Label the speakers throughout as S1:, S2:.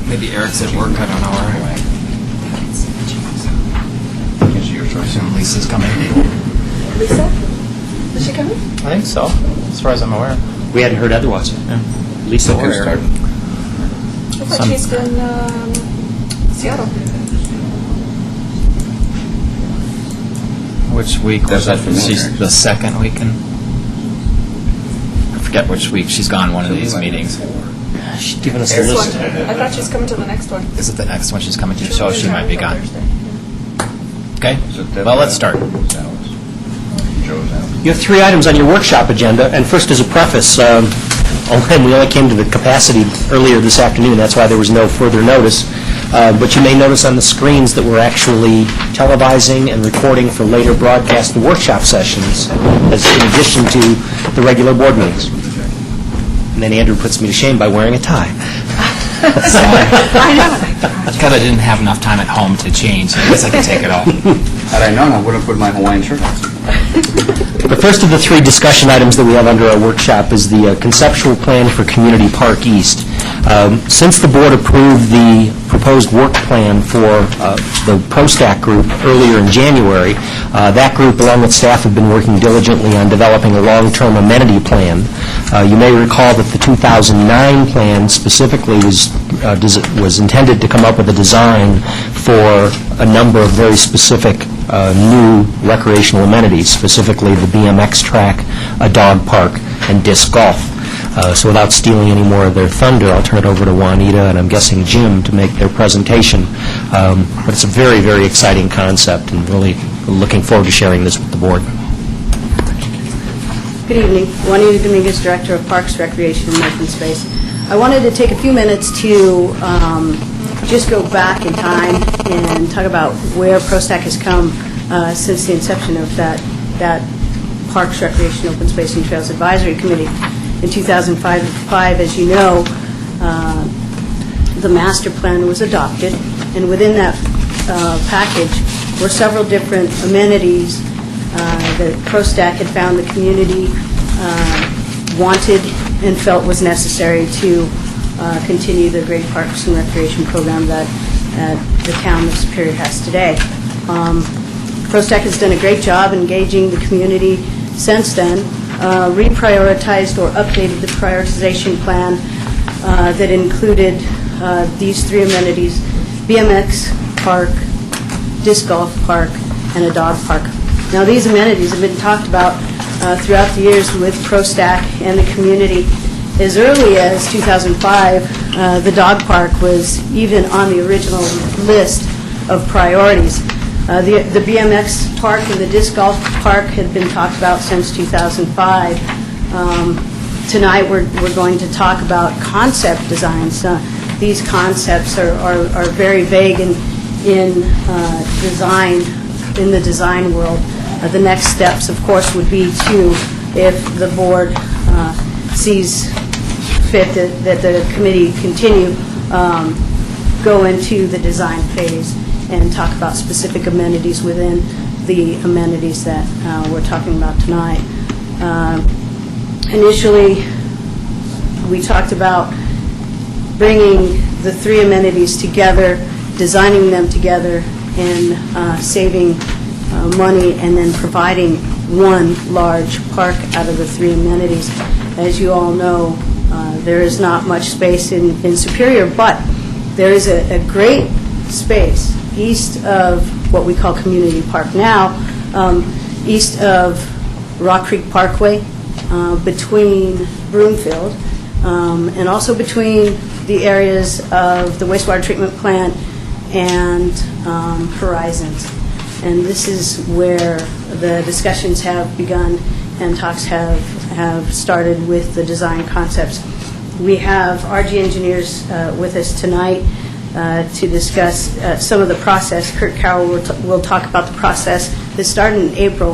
S1: Maybe Eric's at work, I don't know where. I assume Lisa's coming.
S2: Lisa? Is she coming?
S1: I think so, as far as I'm aware.
S3: We hadn't heard otherwise.
S1: Yeah.
S3: Lisa or
S1: Can
S3: Eric.
S2: I thought she's in Seattle.
S1: Which week was
S3: That's
S1: that?
S3: not familiar.
S1: She's the second week in... I forget which week she's gone one of these meetings.
S3: She's given us a
S2: This
S3: list.
S2: one. I thought she's coming to the next one.
S1: Is it the next one she's coming to? So she might be gone.
S2: Thursday.
S1: Okay, well, let's start.
S3: You have 3 items on your workshop agenda, and first, as a preface, and we only came to the capacity earlier this afternoon, that's why there was no further notice, but you may notice on the screens that we're actually televising and recording for later broadcast the workshop sessions, as in addition to the regular board meetings. And then Andrew puts me to shame by wearing a tie.
S2: I know.
S1: Because I didn't have enough time at home to change, I guess I could take it off.
S4: Had I known, I would have put my Hawaiian shirt on.
S3: The first of the 3 discussion items that we have under our workshop is the conceptual plan for Community Park East. Since the board approved the proposed work plan for the ProStack group earlier in January, that group, along with staff, have been working diligently on developing a long-term amenity plan. You may recall that the 2009 plan specifically was intended to come up with a design for a number of very specific new recreational amenities, specifically the BMX track, a dog park, and disc golf. So without stealing any more of their thunder, I'll turn it over to Juanita and I'm guessing Jim to make their presentation. But it's a very, very exciting concept, and really looking forward to sharing this with the board.
S5: Good evening. Juanita Dominguez, Director of Parks, Recreation, and Open Space. I wanted to take a few minutes to just go back in time and talk about where ProStack has come since the inception of that Parks, Recreation, Open Space, and Trails Advisory Committee. In 2005, as you know, the master plan was adopted, and within that package were several different amenities that ProStack had found the community wanted and felt was necessary to continue the great parks and recreation program that the town of Superior has today. ProStack has done a great job engaging the community since then, reprioritized or updated the prioritization plan that included these 3 amenities: BMX park, disc golf park, and a dog park. Now, these amenities have been talked about throughout the years with ProStack and the community. As early as 2005, the dog park was even on the original list of priorities. The BMX park and the disc golf park had been talked about since 2005. Tonight, we're going to talk about concept designs. These concepts are very vague in design, in the design world. The next steps, of course, would be to, if the board sees fit that the committee continue, go into the design phase and talk about specific amenities within the amenities that we're talking about tonight. Initially, we talked about bringing the 3 amenities together, designing them together, and saving money, and then providing one large park out of the 3 amenities. As you all know, there is not much space in Superior, but there is a great space east of what we call Community Park now, east of Rock Creek Parkway, between Broomfield, and also between the areas of the wastewater treatment plant and Horizons. And this is where the discussions have begun and talks have started with the design concepts. We have RG Engineers with us tonight to discuss some of the process. Kurt Carroll will talk about the process that started in April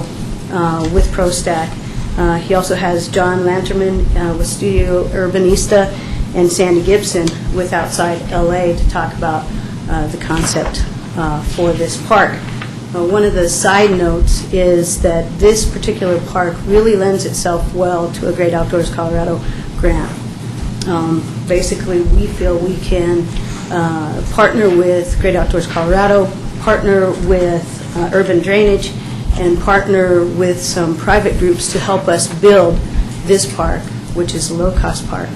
S5: with ProStack. He also has John Lanterman with Studio Urbanista and Sandy Gibson with Outside LA to talk about the concept for this park. One of the side notes is that this particular park really lends itself well to a Great Outdoors Colorado grant. Basically, we feel we can partner with Great Outdoors Colorado, partner with Urban Drainage, and partner with some private groups to help us build this park, which is a low-cost park.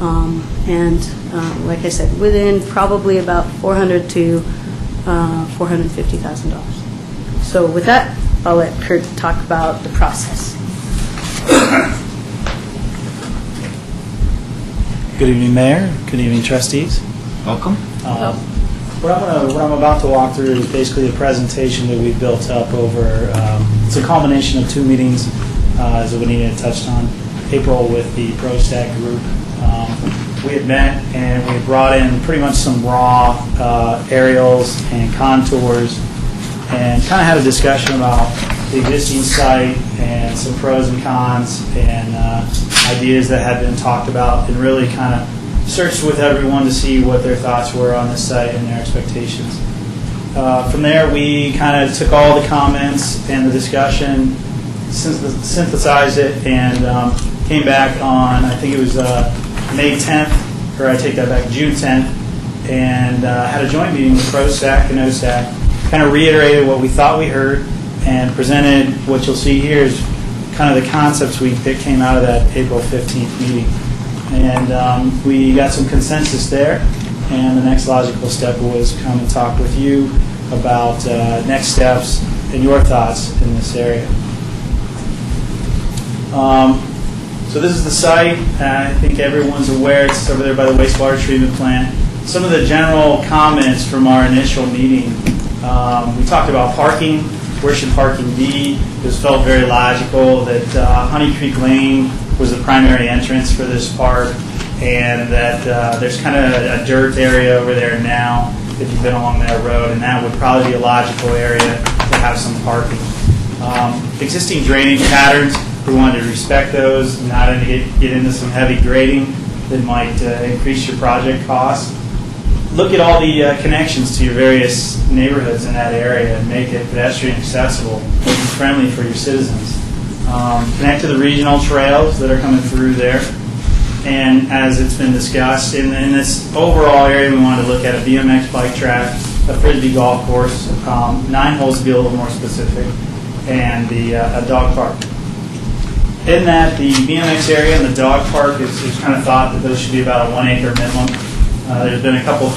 S5: Like I said, within probably about $400,000 to $450,000. So with that, I'll let Kurt talk about the process.
S6: Good evening, Mayor. Good evening, trustees.
S1: Welcome.
S6: What I'm about to walk through is basically a presentation that we built up over, it's a culmination of two meetings, as Juanita touched on, April with the ProStack group. We had met and we had brought in pretty much some raw aerials and contours and kind of had a discussion about the existing site and some pros and cons and ideas that had been talked about, and really kind of searched with everyone to see what their thoughts were on the site and their expectations. From there, we kind of took all the comments and the discussion, synthesized it, and came back on, I think it was May 10th, or I take that back, June 10th, and had a joint meeting with ProStack and OSTAC, kind of reiterated what we thought we heard, and presented what you'll see here is kind of the concepts that came out of that April 15th meeting. And we got some consensus there, and the next logical step was come and talk with you about next steps and your thoughts in this area. So this is the site. I think everyone's aware. It's over there by the wastewater treatment plant. Some of the general comments from our initial meeting. We talked about parking. Where should parking be? It was felt very logical that Honey Creek Lane was the primary entrance for this park, and that there's kind of a dirt area over there now if you've been along that road, and that would probably be a logical area to have some parking. Existing drainage patterns, we wanted to respect those, not to get into some heavy grading that might increase your project costs. Look at all the connections to your various neighborhoods in that area and make it pedestrian accessible, make it friendly for your citizens. Connect to the regional trails that are coming through there. And as it's been discussed, in this overall area, we wanted to look at a BMX bike track, a Frisbee golf course, 9 holes to be a little more specific, and a dog park. In that, the BMX area and the dog park is kind of thought that those should be about a 1 acre minimum. There's been a couple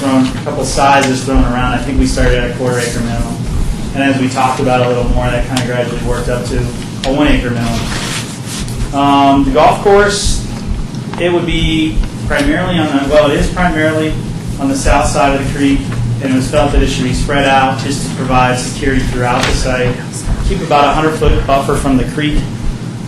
S6: sizes thrown around. I think we started at a 1/4 acre minimum. And as we talked about a little more, that kind of gradually worked up to a 1 acre minimum. The golf course, it would be primarily it is primarily on the south side of the creek, and it was felt that it should be spread out just to provide security throughout the site. Keep about a 100-foot buffer from the creek.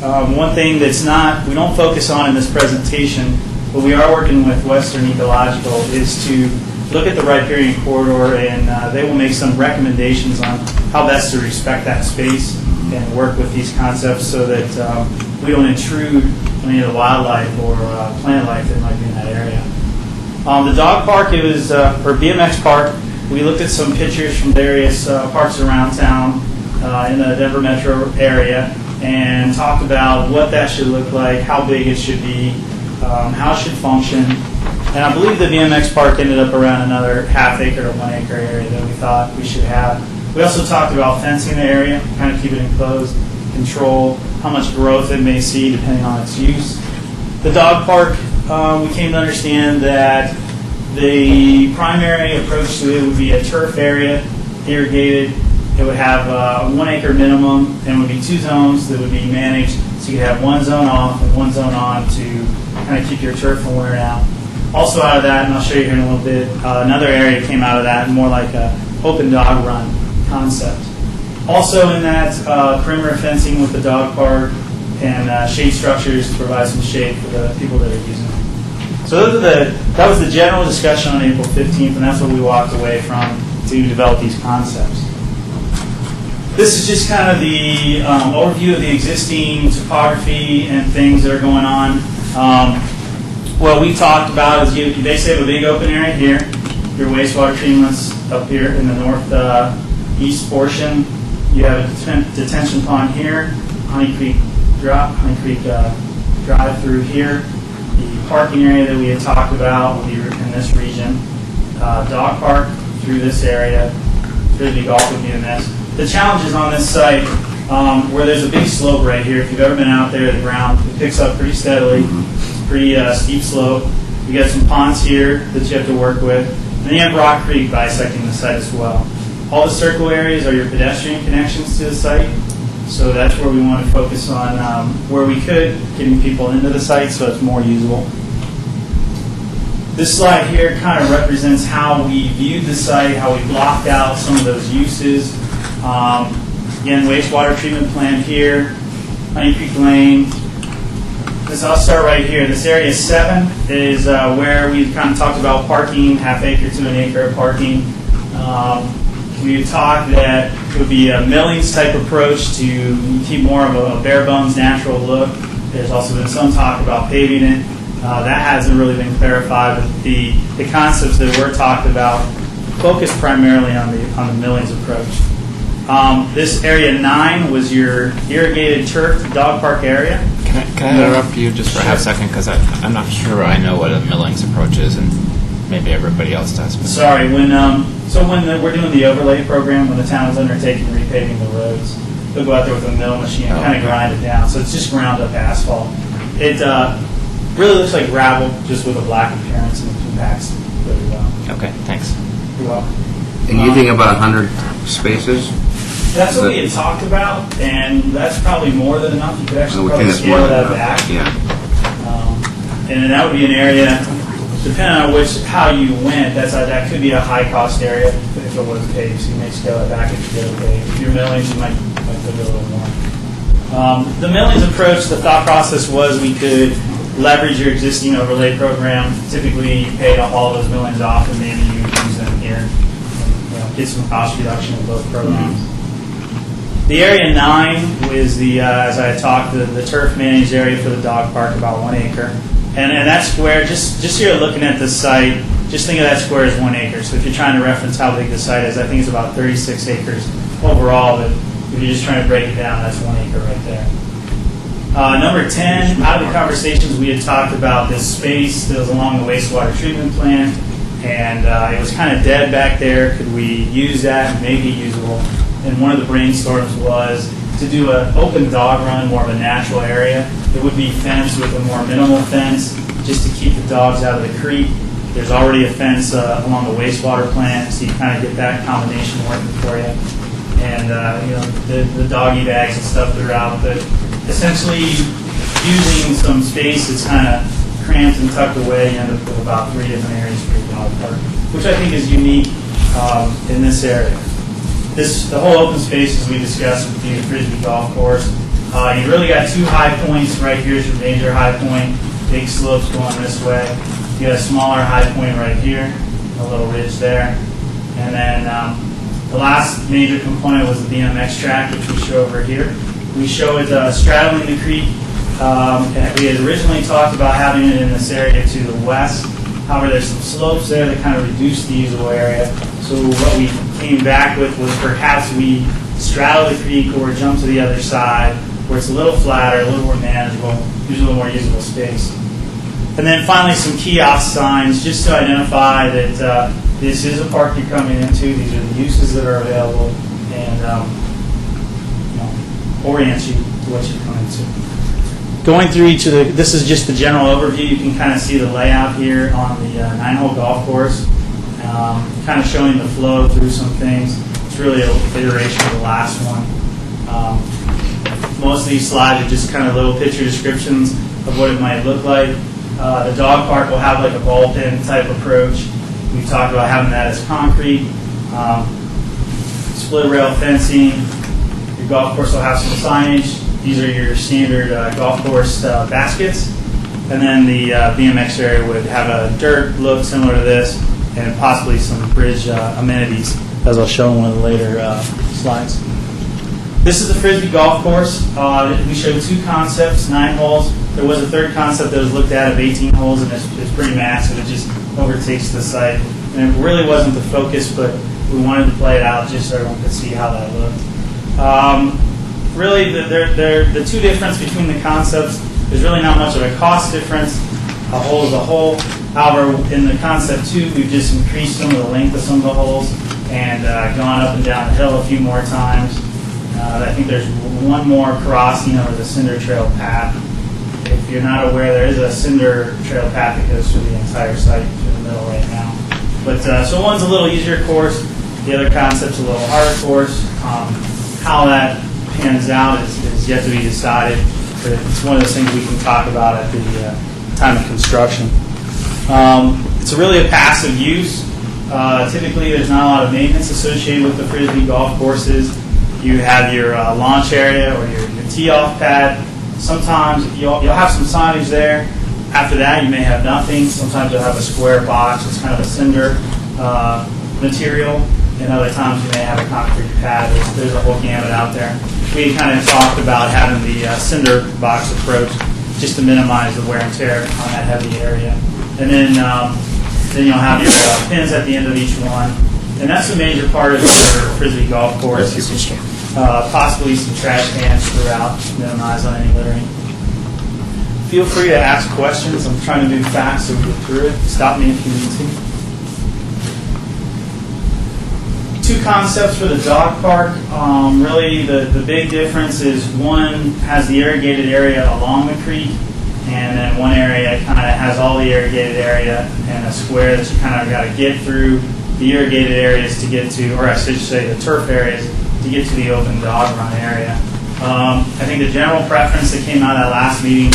S6: One thing we don't focus on in this presentation, but we are working with Western Ecological, is to look at the riparian corridor, and they will make some recommendations on how best to respect that space and work with these concepts so that we don't intrude any of the wildlife or plant life that might be in that area. The dog park, it was, or BMX park, we looked at some pictures from various parks around town in the Denver metro area and talked about what that should look like, how big it should be, how it should function. And I believe the BMX park ended up around another 1/2 acre to 1 acre area that we thought we should have. We also talked about fencing the area, kind of keep it enclosed, control how much growth it may see depending on its use. The dog park, we came to understand that the primary approach to it would be a turf area, irrigated. It would have a 1 acre minimum, and it would be 2 zones that would be managed. So you could have 1 zone off and 1 zone on to kind of keep your turf from wearing out. Also out of that, and I'll show you here in a little bit, another area came out of that, more like a open dog run concept. Also in that, perimeter fencing with the dog park and shade structures to provide some shade for the people that are using it. So that was the general discussion on April 15th, and that's what we walked away from to develop these concepts. This is just kind of the overview of the existing topography and things that are going on. What we talked about is you basically have a big open area here, your wastewater treatments up here in the northeast portion. You have a detention pond here, Honey Creek Drive through here. The parking area that we had talked about will be in this region. dog park through this area. Frisbee golf would be in this. The challenges on this site, where there's a big slope right here, if you've ever been out there, the ground it picks up pretty steadily, pretty steep slope. You got some ponds here that you have to work with. And then you have Rock Creek bisecting the site as well. All the circle areas are your pedestrian connections to the site. So that's where we want to focus on, where we could, getting people into the site so it's more usable. This slide here kind of represents how we viewed the site, how we blocked out some of those uses. Again, wastewater treatment plant here, Honey Creek Lane. I'll start right here. This area 7 is where we kind of talked about parking, half acre to an acre parking. We talked that it would be a millings type approach to keep more of a bare bones natural look. There's also been some talk about paving it. That hasn't really been clarified, but the concepts that we're talking about focus primarily on the millings approach. This area 9 was your irrigated turf dog park area.
S1: Can I interrupt you just for a half second? Because I'm not sure I know what a millings approach is, and maybe everybody else does. But
S6: Sorry, when we're doing the overlay program, when the town is undertaking repaving the roads, they'll go out there with a mill machine and kind of grind it down. So it's just ground up asphalt. It really looks like gravel, just with a black appearance, and it compacts really well.
S1: Okay, thanks.
S6: You're welcome.
S4: And you think about 100 spaces?
S6: That's what we had talked about, and that's probably more than enough. You could actually
S4: We
S6: probably
S4: think it's more
S6: scale
S4: than
S6: that
S4: enough.
S6: back.
S4: Yeah.
S6: And then that would be an area, depending on how you went, that could be a high-cost area if it was paved, so you may scale it back if you get it paved. If you're millings, you might put a little more. The millings approach, the thought process was we could leverage your existing overlay program. Typically, you pay all those millings off, and maybe you use them here. And, get some cost reduction in both programs. The area 9 was the, as I had talked, the turf managed area for the dog park, about 1 acre. And that square, just so you're looking at the site, just think of that square as 1 acre. So if you're trying to reference how big the site is, I think it's about 36 acres overall, but if you're just trying to break it down, that's 1 acre right there. Number 10, out of the conversations we had talked about this space that was along the wastewater treatment plant, and it was kind of dead back there. Could we use that and make it usable? And one of the brainstorms was to do an open dog run, more of a natural area. It would be fenced with a more minimal fence, just to keep the dogs out of the creek. There's already a fence along the wastewater plant, so you kind of get that combination working for you. And the doggy bags and stuff throughout, but essentially using some space that's kind of cramped and tucked away, you end up with about 3 different areas for your dog park, which I think is unique in this area. The whole open space, as we discussed, would be the Frisbee golf course. You really got 2 high points. Right here is your major high point, big slopes going this way. You got a smaller high point right here, a little ridge there. And then the last major component was the BMX track, which we show over here. We show it straddling the creek. We had originally talked about having it in this area to the west. However, there's some slopes there that kind of reduce the usable area. So what we came back with was perhaps we straddle the creek or jump to the other side where it's a little flatter, a little more manageable, gives a little more usable space. And then finally some kiosk signs just to identify that this is a park you're coming into, these are the uses that are available, and orient you to what you're coming to. Going through each of this is just the general overview. You can kind of see the layout here on the 9-hole golf course, kind of showing the flow through some things. It's really an iteration of the last one. Most of these slides are just kind of little picture descriptions of what it might look like. The dog park will have like a ball pin type approach. We talked about having that as concrete. Split rail fencing. Your golf course will have some signage. These are your standard golf course baskets. And then the BMX area would have a dirt look similar to this, and possibly some bridge amenities, as I'll show in one of the later slides. This is the Frisbee golf course. We showed 2 concepts, 9 holes. There was a third concept that was looked at of 18 holes, and it's pretty massive. It just overtakes the site. And it really wasn't the focus, but we wanted to play it out just so everyone could see how that looked. Really, the 2 difference between the concepts, there's really not much of a cost difference. A hole is a hole. However, in the concept 2, we've just increased some of the length of some of the holes and gone up and down the hill a few more times. I think there's one more crossing over the Cinder Trail path. If you're not aware, there is a Cinder Trail path that goes through the entire site through the middle right now. But so one's a little easier course, the other concept's a little harder course. How that pans out is yet to be decided, but it's one of those things we can talk about at the time of construction. It's really a passive use. Typically, there's not a lot of maintenance associated with the Frisbee golf courses. You have your launch area or your tee-off pad. Sometimes you'll have some signage there. After that, you may have nothing. Sometimes you'll have a square box. It's kind of a cinder material. And other times you may have a concrete pad. There's a whole gamut out there. We kind of talked about having the cinder box approach just to minimize the wear and tear on that heavy area. And then you'll have your pins at the end of each one. And that's a major part of your Frisbee golf course. Possibly some trash cans throughout to minimize on any littering. Feel free to ask questions. I'm trying to move fast so we get through it. Stop me if you need to. Two concepts for the dog park. Really, the big difference is one has the irrigated area along the creek, and then one area kind of has all the irrigated area and a square that you kind of got to get through the irrigated areas to get to, or I should say the turf areas, to get to the open dog run area. I think the general preference that came out of that last meeting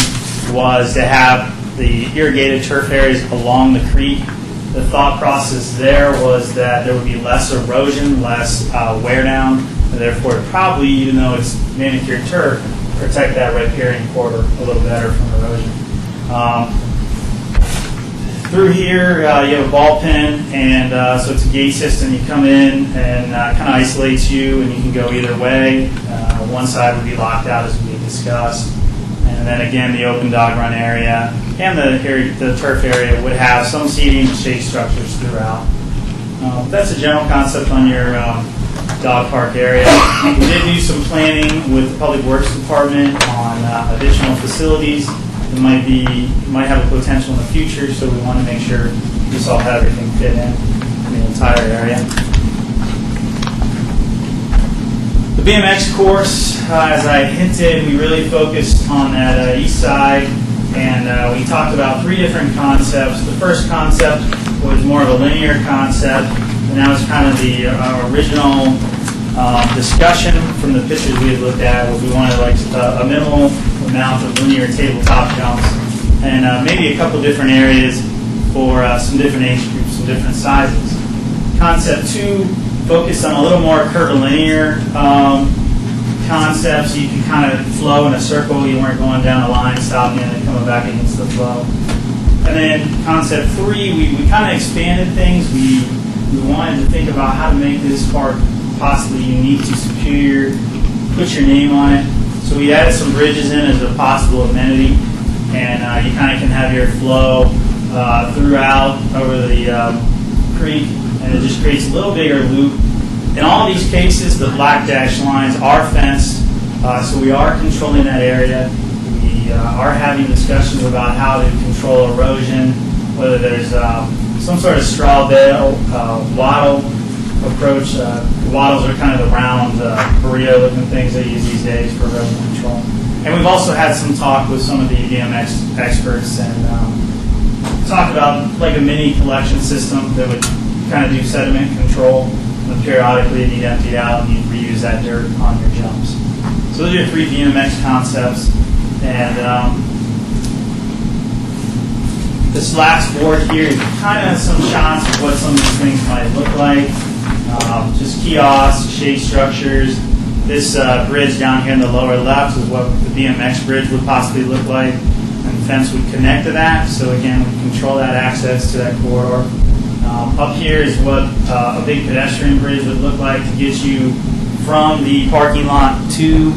S6: was to have the irrigated turf areas along the creek. The thought process there was that there would be less erosion, less wear down, and therefore probably, even though it's manicured turf, protect that riparian corridor a little better from erosion. Through here, you have a ball pin, and so it's a gate system. You come in and kind of isolates you, and you can go either way. One side would be locked out, as we discussed. And then again, the open dog run area and the turf area would have some seating and shade structures throughout. That's a general concept on your dog park area. We did do some planning with the Public Works Department on additional facilities that might have a potential in the future, so we want to make sure we saw how everything fit in the entire area. The BMX course, as I hinted, we really focused on that east side, and we talked about three different concepts. The first concept was more of a linear concept, and that was kind of the original discussion from the pictures we had looked at, where we wanted like a minimal amount of linear tabletop jumps, and maybe a couple different areas for some different age groups, some different sizes. Concept 2 focused on a little more curvilinear concepts. You can kind of flow in a circle. You weren't going down a line, stopping, and then coming back against the flow. And then concept 3, we kind of expanded things. We wanted to think about how to make this park possibly unique to Superior, put your name on it. So we added some bridges in as a possible amenity, and you kind of can have your flow throughout over the creek, and it just creates a little bigger loop. In all of these cases, the black dashed lines are fenced, so we are controlling that area. We are having discussions about how to control erosion, whether there's some sort of straw bale, wattle approach. Wattles are kind of the round burrito-looking things they use these days for erosion control. And we've also had some talk with some of the BMX experts and talked about like a mini collection system that would kind of do sediment control. And periodically, you'd empty it out and you'd reuse that dirt on your jumps. So those are your three BMX concepts. And this last board here is kind of some shots of what some of these things might look like. Just kiosks, shade structures. This bridge down here in the lower left is what the BMX bridge would possibly look like. And the fence would connect to that. So again, we control that access to that corridor. Up here is what a big pedestrian bridge would look like to get you from the parking lot to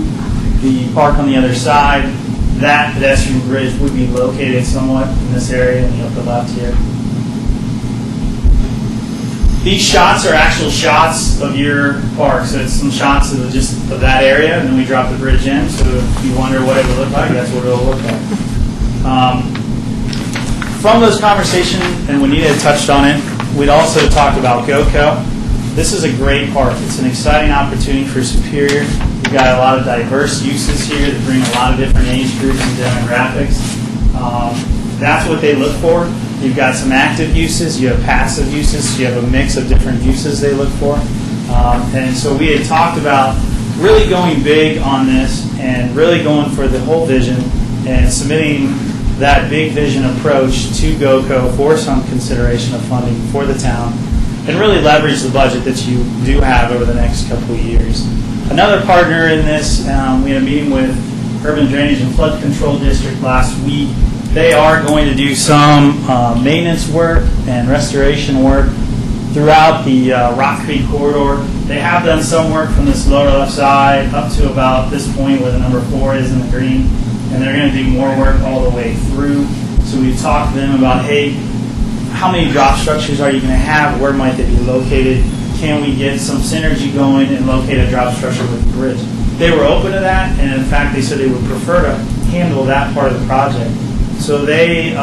S6: the park on the other side. That pedestrian bridge would be located somewhat in this area in the upper left here. These shots are actual shots of your park, so it's some shots of just of that area, and then we drop the bridge in. So if you wonder what it would look like, that's what it will look like. From those conversations, and Juanita had touched on it, we'd also talked about GOCO. This is a great park. It's an exciting opportunity for Superior. We've got a lot of diverse uses here that bring a lot of different age groups and demographics. That's what they look for. You've got some active uses, you have passive uses, you have a mix of different uses they look for. And so we had talked about really going big on this and really going for the whole vision and submitting that big vision approach to GOCO for some consideration of funding for the town and really leverage the budget that you do have over the next couple of years. Another partner in this, we had a meeting with Urban Drainage and Flood Control District last week. They are going to do some maintenance work and restoration work throughout the Rock Creek corridor. They have done some work from this lower left side up to about this point where the number 4 is in the green, and they're going to do more work all the way through. So we've talked to them about, hey, how many drop structures are you going to have? Where might they be located? Can we get some synergy going and locate a drop structure with the bridge? They were open to that, and in fact, they said they would prefer to handle that part of the project. So they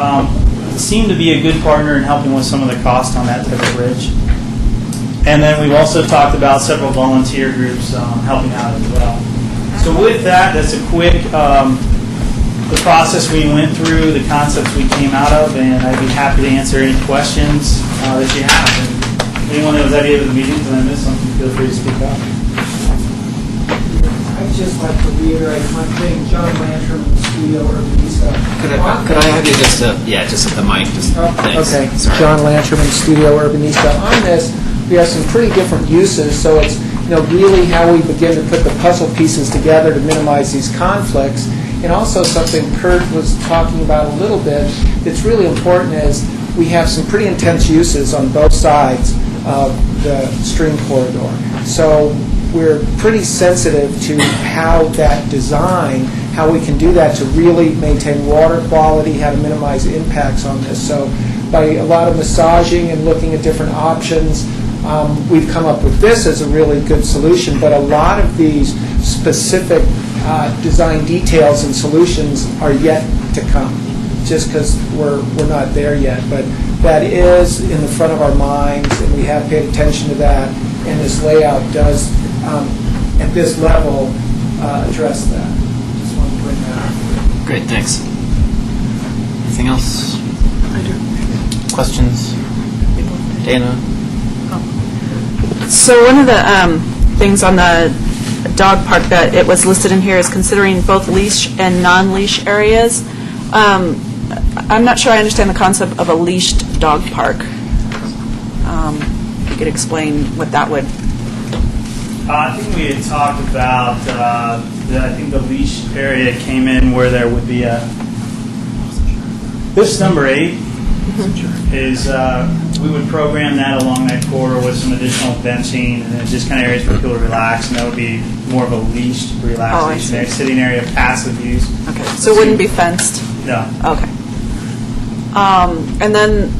S6: seem to be a good partner in helping with some of the cost on that type of bridge. And then we've also talked about several volunteer groups helping out as well. So with that, that's a quick, the process we went through, the concepts we came out of, and I'd be happy to answer any questions that you have. And anyone that was at any of the meetings and I missed something, feel free to speak up.
S7: I'd just like to reiterate one thing, John Lantern from Studio Urbanista.
S1: Could I have you just at the mic? Just, thanks.
S7: Okay,
S1: Sorry.
S7: John Lantern from Studio Urbanista. On this, we have some pretty different uses, so it's really how we begin to put the puzzle pieces together to minimize these conflicts. And also something Kurt was talking about a little bit that's really important is we have some pretty intense uses on both sides of the stream corridor. So we're pretty sensitive to how that design, how we can do that to really maintain water quality, how to minimize impacts on this. So by a lot of massaging and looking at different options, we've come up with this as a really good solution, but a lot of these specific design details and solutions are yet to come, just because we're not there yet. But that is in the front of our minds, and we have paid attention to that, and this layout does, at this level, address that. Just want to point that out.
S1: Great, thanks. Anything else? I do. Questions? Dana?
S2: So one of the things on the dog park that it was listed in here is considering both leash and non-leash areas. I'm not sure I understand the concept of a leashed dog park. If you could explain what that would...
S6: I think we had talked about, I think the leash area came in where there would be a, this number 8 is, we would program that along that corridor with some additional benching and then just kind of areas for people to relax, and that would be more of a leashed relaxation area, sitting area, passive use.
S2: Okay, so it wouldn't be fenced?
S6: No.
S2: Okay. And then,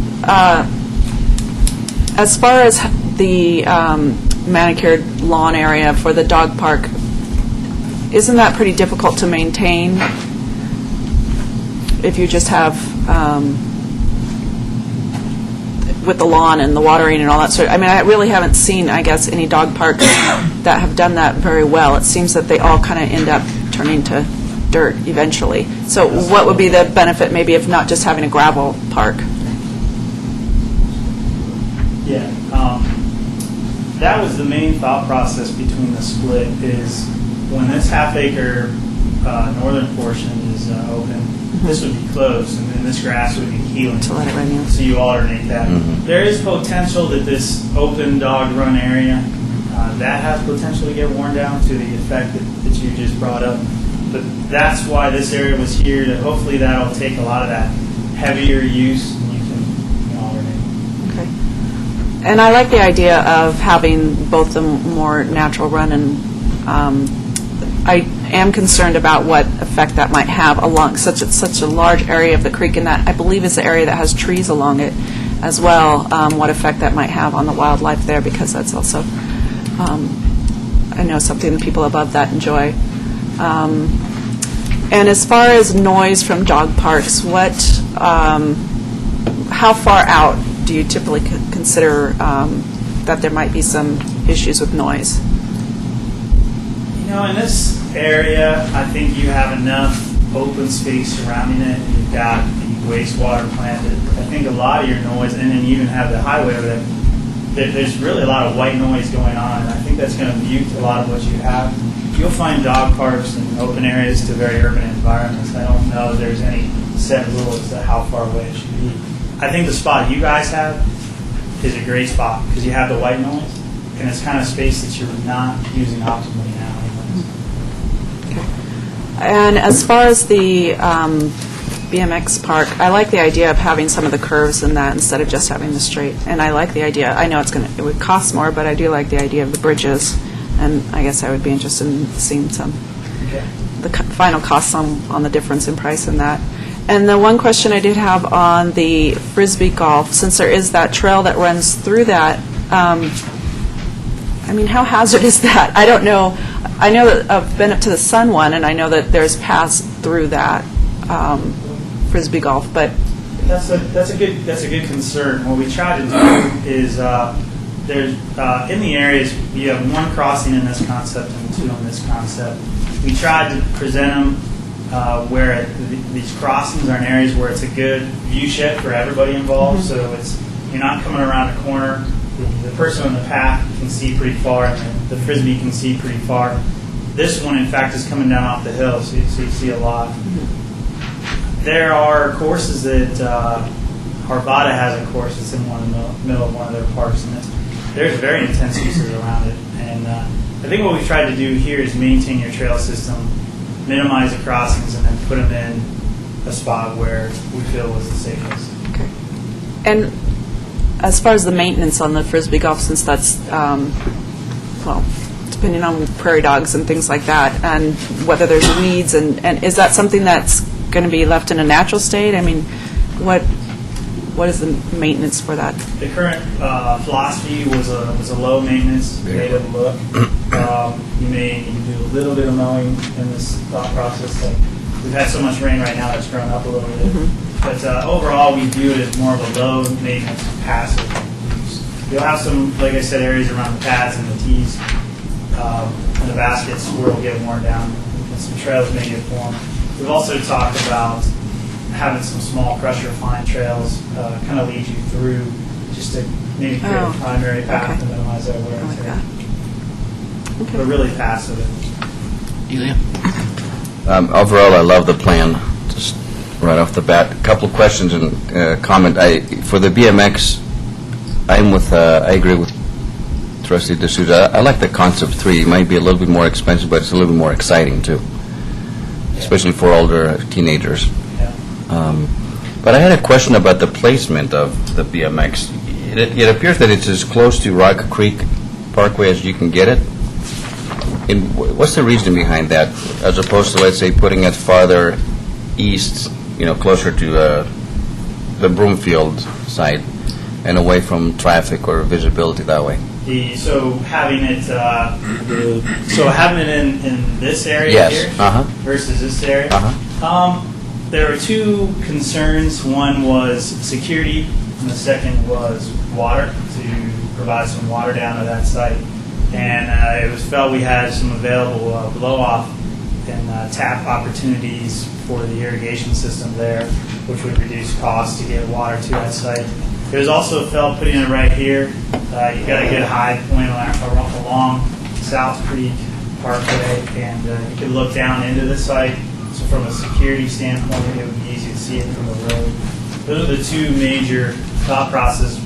S2: as far as the manicured lawn area for the dog park, isn't that pretty difficult to maintain if you just have, with the lawn and the watering and all that sort of, I mean, I really haven't seen, I guess, any dog parks that have done that very well. It seems that they all kind of end up turning to dirt eventually. So what would be the benefit maybe of not just having a gravel park?
S6: Yeah. That was the main thought process between the split is when this half-acre northern portion is open, this would be closed, and then this grass would be healing.
S2: To let it run in.
S6: So you alternate that. There is potential that this open dog run area, that has potential to get worn down to the effect that you just brought up. But that's why this area was here, to hopefully that'll take a lot of that heavier use and you can alternate.
S2: Okay. And I like the idea of having both the more natural run and I am concerned about what effect that might have along such a large area of the creek, and that I believe is the area that has trees along it as well, what effect that might have on the wildlife there, because that's also, I know, something the people above that enjoy. And as far as noise from dog parks, what how far out do you typically consider that there might be some issues with noise?
S6: You know, in this area, I think you have enough open space surrounding it. You've got the wastewater plant. I think a lot of your noise, and then you even have the highway over there, there's really a lot of white noise going on, and I think that's going to mute a lot of what you have. You'll find dog parks and open areas to very urban environments. I don't know if there's any set rule as to how far away it should be. I think the spot you guys have is a great spot because you have the white noise, and it's kind of space that you're not using optimally now.
S2: And as far as the BMX park, I like the idea of having some of the curves in that instead of just having the straight. And I like the idea. I know it would cost more, but I do like the idea of the bridges. And I guess I would be interested in seeing the final costs on the difference in price in that. And the one question I did have on the Frisbee golf, since there is that trail that runs through that, I mean, how hazardous is that? I don't know. I know that I've been up to the Sun one, and I know that there's paths through that Frisbee golf, but
S6: That's a good concern. What we try to do is there's in the areas you have one crossing in this concept and two on this concept. We tried to present them where these crossings are in areas where it's a good view shed for everybody involved. So you're not coming around a corner. The person on the path can see pretty far, and the Frisbee can see pretty far. This one, in fact, is coming down off the hill, so you see a lot. There are courses that Arvada has a course that's in the middle of one of their parks, and there's very intense uses around it. And I think what we've tried to do here is maintain your trail system, minimize the crossings, and then put them in a spot where we feel was the safest.
S2: okay. And as far as the maintenance on the Frisbee golf, since that's, well, depending on prairie dogs and things like that, and whether there's weeds, and is that something that's going to be left in a natural state? I mean, what is the maintenance for that?
S6: The current philosophy was a low maintenance, native look. You may need to do a little bit of mowing in this thought process. Like we've had so much rain right now that's grown up a little bit. But overall, we view it as more of a low maintenance, passive use. You'll have some, like I said, areas around the pads and the tees and the baskets where it'll get worn down, and some trails may get formed. We've also talked about having some small crusher fine trails kind of lead you through just to maybe create a primary path to minimize that wear and tear.
S2: Okay.
S6: But really passive.
S1: Elia?
S4: Overall, I love the plan, just right off the bat. A couple of questions and comment. For the BMX, I agree with Trustee D'Souza. I like the Concept 3. It might be a little bit more expensive, but it's a little bit more exciting, too, especially for older teenagers.
S6: Yeah.
S4: But I had a question about the placement of the BMX. It appears that it's as close to Rock Creek Parkway as you can get it. And what's the reason behind that, as opposed to, let's say, putting it farther east, closer to the Broomfield side and away from traffic or visibility that way?
S6: So having it in this area
S4: Yes.
S6: here versus this area. There were two concerns. One was security, and the second was water, to provide some water down to that site. And it was felt we had some available blow-off and tap opportunities for the irrigation system there, which would reduce costs to get water to that site. It was also felt putting it right here. You got a good high point along South Creek Parkway, and you could look down into the site. So from a security standpoint, it would be easy to see it from the road. Those are the two major thought processes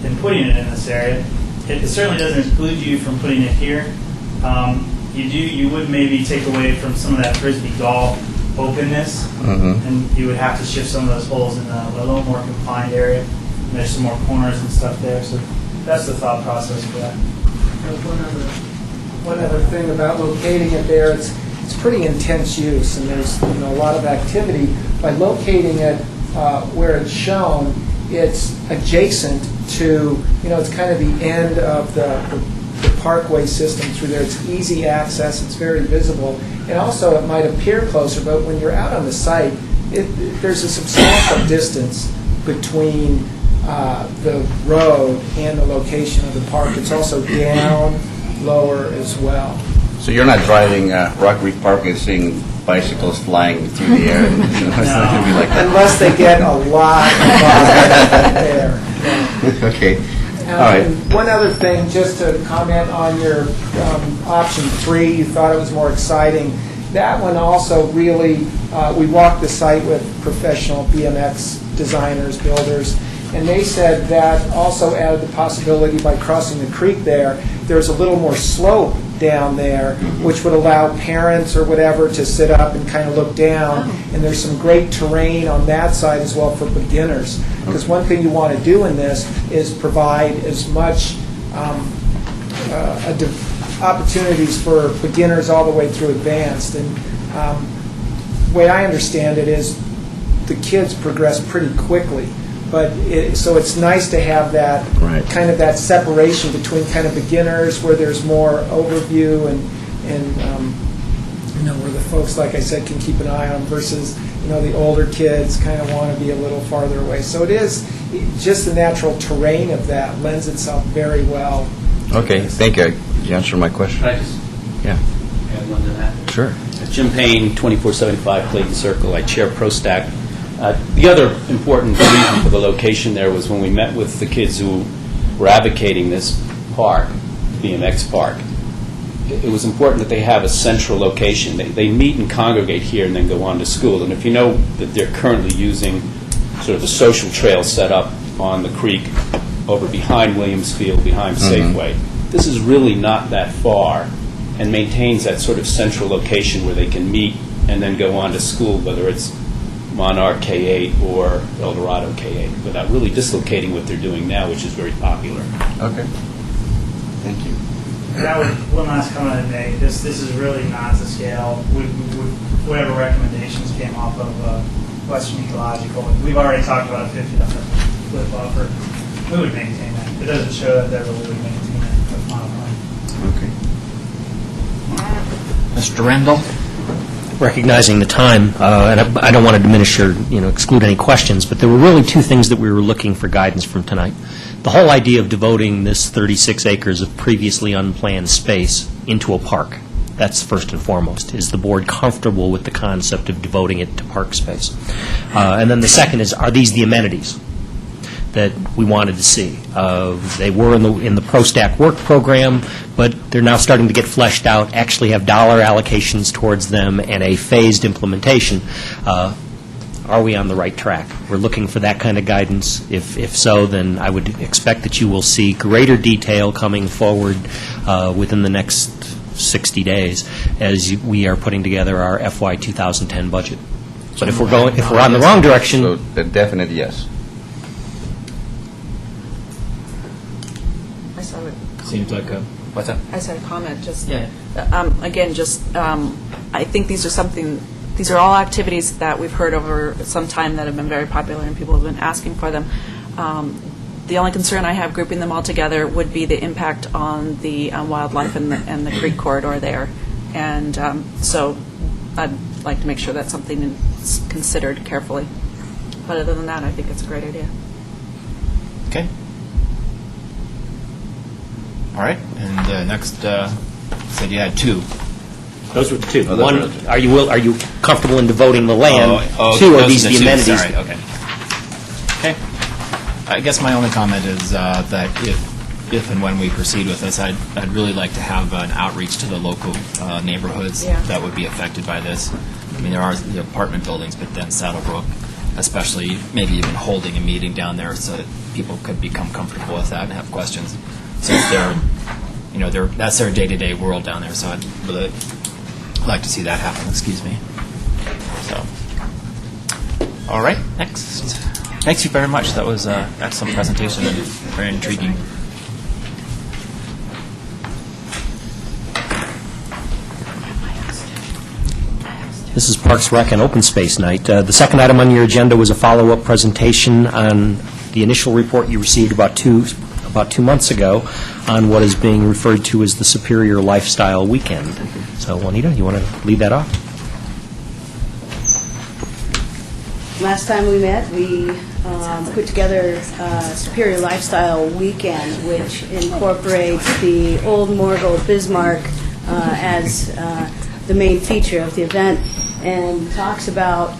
S6: in putting it in this area. It certainly doesn't exclude you from putting it here. You would maybe take away from some of that Frisbee golf openness, and you would have to shift some of those holes in a little more confined area. And there's some more corners and stuff there, so that's the thought process for that.
S7: One other thing about locating it there, it's pretty intense use, and there's a lot of activity. By locating it where it's shown, it's adjacent to, it's kind of the end of the parkway system through there. It's easy access, it's very visible, and also it might appear closer, but when you're out on the site, there's a substantial distance between the road and the location of the park. It's also down lower as well.
S4: So you're not driving Rock Creek Park and seeing bicycles flying through the air? It's not going to be like that.
S7: Unless they get a lot of there. Yeah.
S4: Okay. All right.
S7: And one other thing, just to comment on your option 3, you thought it was more exciting. That one also really, we walked the site with professional BMX designers, builders, and they said that also added the possibility by crossing the creek there's a little more slope down there, which would allow parents or whatever to sit up and kind of look down. And there's some great terrain on that side as well for beginners. Because one thing you want to do in this is provide as much opportunities for beginners all the way through advanced. And the way I understand it is the kids progress pretty quickly. But so it's nice to have that
S4: Right.
S7: kind of that separation between kind of beginners where there's more overview and where the folks, like I said, can keep an eye on versus the older kids kind of want to be a little farther away. So it is just the natural terrain of that lends itself very well.
S4: Okay, thank you. You answered my question.
S8: Can I just
S4: Yeah.
S8: add one to that?
S4: Sure.
S8: Jim Payne, 2475 Clayton Circle. I chair ProStack. The other important reason for the location there was when we met with the kids who were advocating this park, BMX park, it was important that they have a central location. They meet and congregate here and then go on to school. And if you know that they're currently using sort of a social trail set up on the creek over behind Williams Field, behind Safeway, this is really not that far and maintains that sort of central location where they can meet and then go on to school, whether it's Monarch K-8 or El Dorado K-8, without really dislocating what they're doing now, which is very popular.
S4: Okay. Thank you.
S6: That was one last comment I made. This is really not to scale. Whatever recommendations came off of Western Ecological, we've already talked about a 50-foot buffer. We would maintain that. It doesn't show that they really would maintain it. That's my point.
S4: Okay.
S1: Mr. Rendell?
S3: Recognizing the time, and I don't want to diminish or exclude any questions, but there were really two things that we were looking for guidance from tonight. The whole idea of devoting this 36 acres of previously unplanned space into a park, that's first and foremost. Is the board comfortable with the concept of devoting it to park space? And then the second is, are these the amenities that we wanted to see? They were in the ProStack work program, but they're now starting to get fleshed out, actually have dollar allocations towards them and a phased implementation. Are we on the right track? We're looking for that kind of guidance. If so, then I would expect that you will see greater detail coming forward within the next 60 days as we are putting together our FY 2010 budget. But if we're on the wrong direction,
S4: So the definite yes.
S2: I saw it.
S1: Seems like a, what's that?
S2: I said a comment, just,
S1: Yeah.
S2: again, I think these are all activities that we've heard over some time that have been very popular and people have been asking for them. The only concern I have grouping them all together would be the impact on the wildlife and the creek corridor there. And so I'd like to make sure that's something that's considered carefully. But other than that, I think it's a great idea.
S1: Okay. All right, and next, said you had two.
S3: those were the two.
S4: Oh, those
S3: One,
S4: are the two.
S3: are you comfortable in devoting the land?
S1: Oh,
S3: Two, are
S1: those
S3: these
S1: are
S3: the
S1: two.
S3: amenities?
S1: Sorry, okay. Okay. I guess my only comment is that if and when we proceed with this, I'd really like to have an outreach to the local neighborhoods
S2: Yeah.
S1: that would be affected by this. I mean, there are the apartment buildings, but then Saddlebrook, especially maybe even holding a meeting down there so that people could become comfortable with that and have questions. So if that's their day-to-day world down there, so I'd really like to see that happen, excuse me. So, all right, next. Thank you very much. That was an excellent presentation and very intriguing.
S3: This is Parks Rec and Open Space Night. The second item on your agenda was a follow-up presentation on the initial report you received about two months ago on what is being referred to as the Superior Lifestyle Weekend. So, Juanita, you want to lead that off?
S5: Last time we met, we put together Superior Lifestyle Weekend, which incorporates the Old Morgul Bismarck as the main feature of the event, and talks about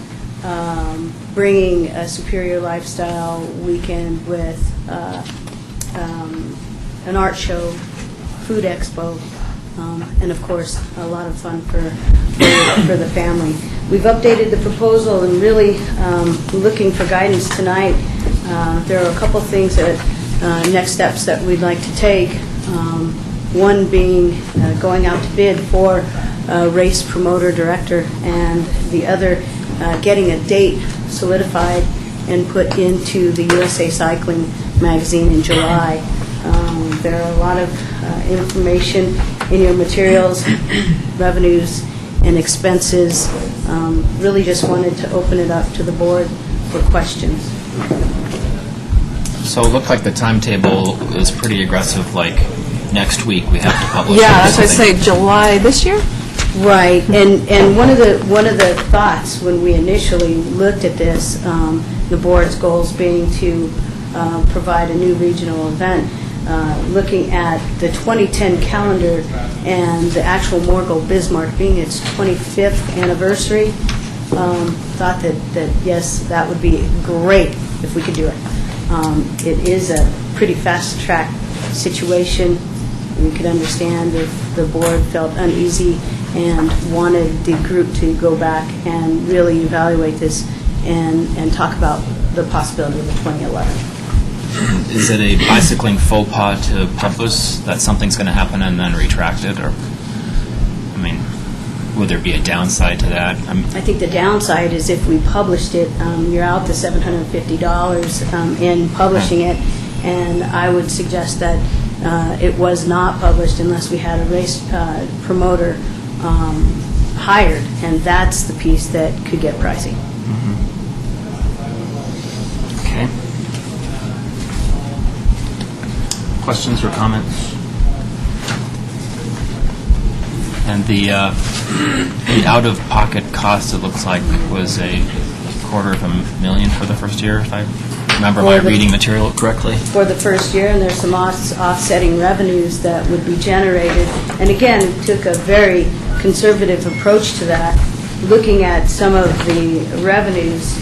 S5: bringing a Superior Lifestyle Weekend with an art show, food expo, and of course, a lot of fun for the family. We've updated the proposal and really looking for guidance tonight. There are a couple things that, next steps that we'd like to take. One being going out to bid for a race promoter director, and the other getting a date solidified and put into the USA Cycling magazine in July. There are a lot of information in your materials, revenues and expenses. Really just wanted to open it up to the board for questions.
S1: So it looked like the timetable is pretty aggressive, like next week we have to publish.
S2: Yeah,
S1: it or
S2: that's what I
S1: something.
S2: say, July this year?
S5: Right, and one of the thoughts when we initially looked at this, the board's goals being to provide a new regional event, looking at the 2010 calendar and the actual Morgul Bismarck being its 25th anniversary, thought that yes, that would be great if we could do it. It is a pretty fast-track situation. We could understand if the board felt uneasy and wanted the group to go back and really evaluate this and talk about the possibility of the 2011.
S1: Is it a bicycling faux pas to publish that something's going to happen and then retract it, or, I mean, would there be a downside to that?
S5: I think the downside is if we published it, you're out the $750 in publishing it, and I would suggest that it was not published unless we had a race promoter hired, and that's the piece that could get pricey.
S1: Okay. Questions or comments? And the out-of-pocket cost, it looks like, was $250,000 for the first year, if I remember my reading material correctly.
S5: For the first year, and there's some offsetting revenues that would be generated. And again, we took a very conservative approach to that, looking at some of the revenues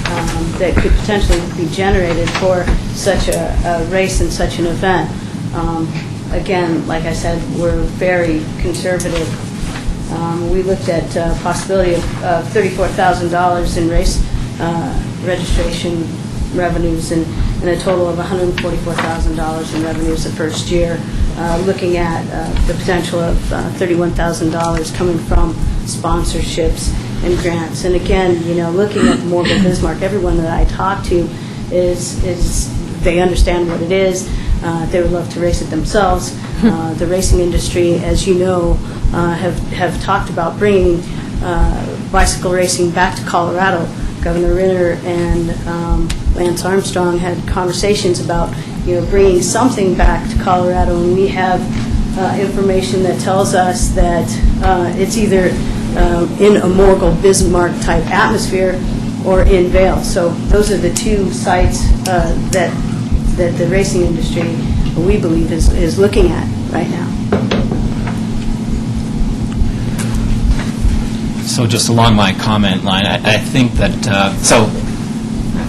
S5: that could potentially be generated for such a race and such an event. Again, like I said, we're very conservative. We looked at possibility of $34,000 in race registration revenues and a total of $144,000 in revenues the first year, looking at the potential of $31,000 coming from sponsorships and grants. And again, you know, looking at the Morgul Bismarck, everyone that I talk to is they understand what it is. They would love to race it themselves. The racing industry, as you know, have talked about bringing bicycle racing back to Colorado. Governor Ritter and Lance Armstrong had conversations about, you know, bringing something back to Colorado, and we have information that tells us that it's either in a Morgul Bismarck type atmosphere or in Vail. So those are the two sites that the racing industry, we believe, is looking at right now.
S1: So just along my comment line, I think that, I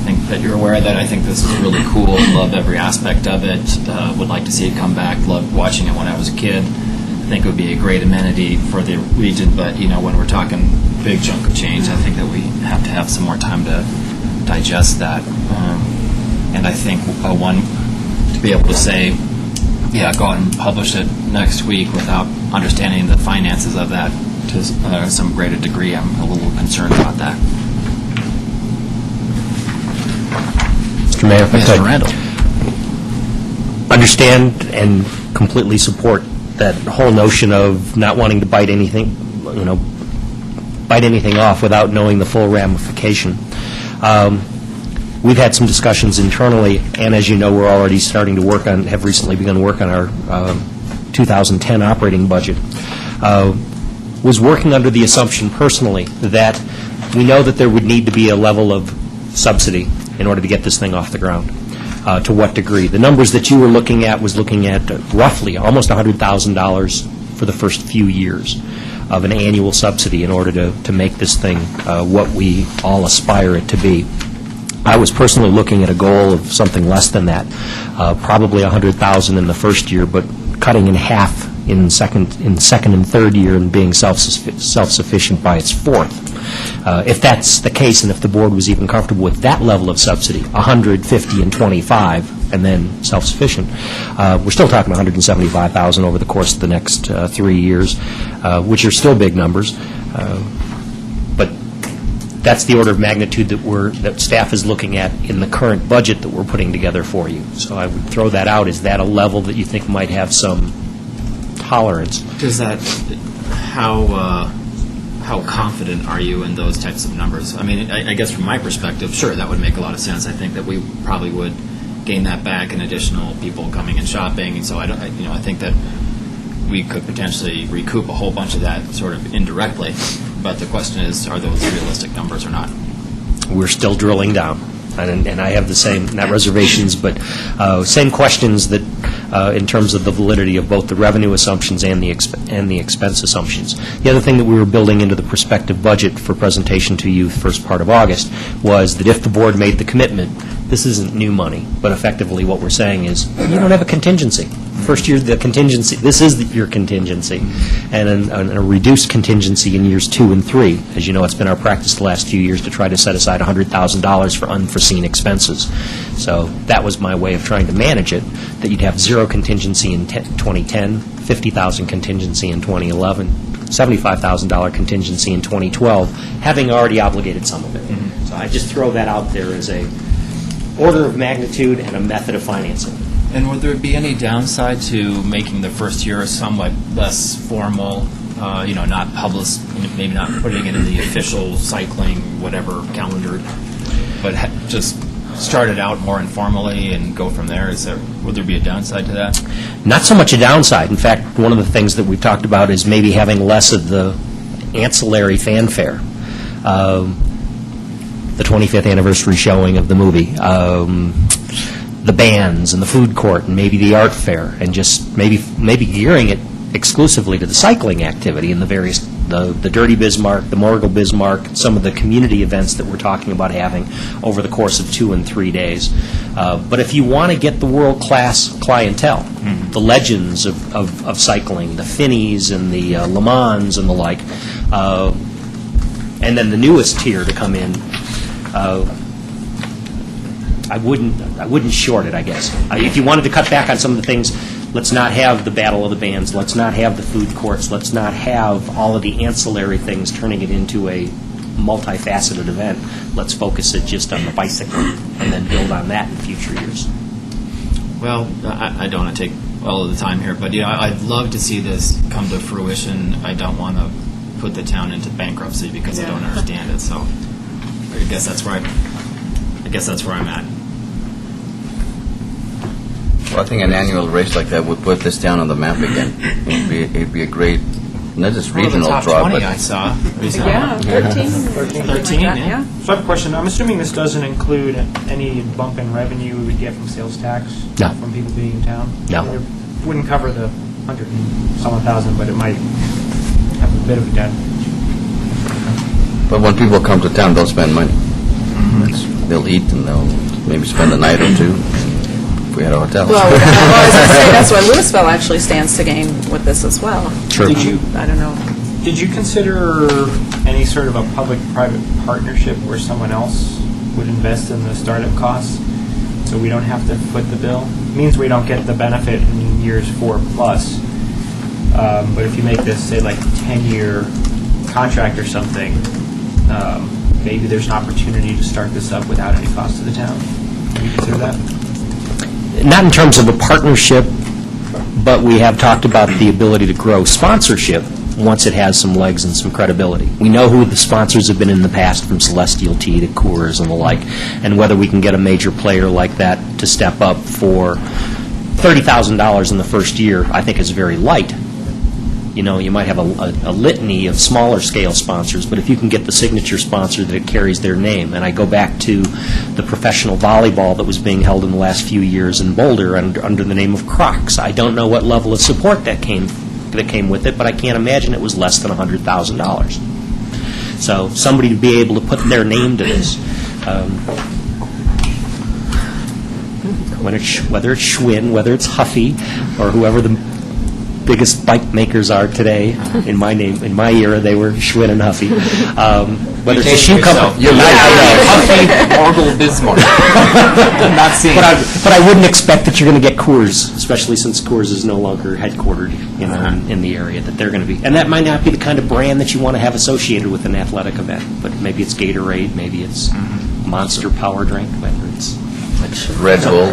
S1: think that you're aware that I think this is really cool, love every aspect of it, would like to see it come back, loved watching it when I was a kid. I think it would be a great amenity for the region, but, you know, when we're talking big chunk of change, I think that we have to have some more time to digest that. And I think, one, to be able to say, yeah, go out and publish it next week without understanding the finances of that to some greater degree, I'm a little concerned about that.
S3: Mr. Mayor, if I
S1: Mr.
S3: could.
S1: Randall.
S3: Understand and completely support that whole notion of not wanting to bite anything off without knowing the full ramification. We've had some discussions internally, and as you know, we're already starting to have recently begun work on our 2010 operating budget. Was working under the assumption personally that we know that there would need to be a level of subsidy in order to get this thing off the ground. To what degree? The numbers that you were looking at was looking at roughly almost $100,000 for the first few years of an annual subsidy in order to make this thing what we all aspire it to be. I was personally looking at a goal of something less than that, probably $100,000 in the first year, but cutting in half in second and third year and being self-sufficient by its fourth. If that's the case, and if the board was even comfortable with that level of subsidy, 100, 50, and 25, and then self-sufficient, we're still talking $175,000 over the course of the next 3 years, which are still big numbers. But that's the order of magnitude that staff is looking at in the current budget that we're putting together for you. So I would throw that out. Is that a level that you think might have some tolerance?
S1: Does that, how confident are you in those types of numbers? I mean, I guess from my perspective, sure, that would make a lot of sense. I think that we probably would gain that back in additional people coming and shopping, and so I think that we could potentially recoup a whole bunch of that sort of indirectly. But the question is, are those realistic numbers or not?
S3: We're still drilling down. And I have the same, not reservations, but same questions that in terms of the validity of both the revenue assumptions and the expense assumptions. The other thing that we were building into the prospective budget for presentation to you first part of August was that if the board made the commitment, this isn't new money, but effectively what we're saying is, you don't have a contingency. First year, the contingency, this is your contingency, and a reduced contingency in years 2 and 3. As you know, it's been our practice the last few years to try to set aside $100,000 for unforeseen expenses. So that was my way of trying to manage it, that you'd have zero contingency in 2010, $50,000 contingency in 2011, $75,000 contingency in 2012, having already obligated some of it. So I just throw that out there as a order of magnitude and a method of financing.
S1: And would there be any downside to making the first year somewhat less formal, not public, maybe not putting it in the official cycling, whatever calendar, but just start it out more informally and go from there? Would there be a downside to that?
S3: Not so much a downside. In fact, one of the things that we've talked about is maybe having less of the ancillary fanfare. The 25th anniversary showing of the movie, the bands and the food court and maybe the art fair, and just maybe gearing it exclusively to the cycling activity and the various, the Dirty Bismarck, the Morgul Bismarck, some of the community events that we're talking about having over the course of 2 and 3 days. But if you want to get the world-class clientele, the legends of cycling, the Finneys and the Le Mans and the like, and then the newest tier to come in, I wouldn't short it, I guess. If you wanted to cut back on some of the things, let's not have the Battle of the Bands, let's not have the food courts, let's not have all of the ancillary things turning it into a multifaceted event. Let's focus it just on the bicycle and then build on that in future years.
S1: Well, I don't want to take all of the time here, but I'd love to see this come to fruition. I don't want to put the town into bankruptcy because I don't understand it. So I guess that's where I'm at.
S4: Well, I think an annual race like that would put this town on the map again. It'd be a great, not just
S1: One of the
S4: regional
S1: top
S4: draw,
S1: 20
S4: but
S1: I saw recently.
S2: Yeah, 13.
S1: 13, yeah.
S9: So I have a question. I'm assuming this doesn't include any bump in revenue we would get from sales tax?
S3: No.
S9: From people being in town?
S3: No.
S9: It wouldn't cover the 100 and some odd thousand, but it might have a bit of a dent.
S4: but when people come to town, they'll spend money. They'll eat and they'll maybe spend a night or two if we had a hotel.
S2: Well, I was going to say, that's why Louisville actually stands to gain with this as well.
S3: Sure.
S9: Did you
S2: I don't know.
S9: Did you consider any sort of a public-private partnership where someone else would invest in the startup costs so we don't have to foot the bill? It means we don't get the benefit in years 4+. But if you make this, say, like a 10-year contract or something, maybe there's an opportunity to start this up without any cost to the town. Have you considered that?
S3: Not in terms of a partnership, but we have talked about the ability to grow sponsorship once it has some legs and some credibility. We know who the sponsors have been in the past, from Celestial Tea to Coors and the like, and whether we can get a major player like that to step up for $30,000 in the first year, I think is very light. You might have a litany of smaller scale sponsors, but if you can get the signature sponsor that it carries their name, and I go back to the professional volleyball that was being held in the last few years in Boulder under the name of Crocs. I don't know what level of support that came with it, but I can't imagine it was less than $100,000. So somebody to be able to put their name to this. Whether it's Schwinn, whether it's Huffy, or whoever the biggest bike makers are today. In my era, they were Schwinn and Huffy. Whether it's a shoe company.
S1: Huffy, Orgel, Bismarck. I'm not seeing.
S3: But I wouldn't expect that you're going to get Coors, especially since Coors is no longer headquartered in the area, that they're going to be. And that might not be the kind of brand that you want to have associated with an athletic event, but maybe it's Gatorade, maybe it's Monster Power Drink, whether it's
S4: Red Bull.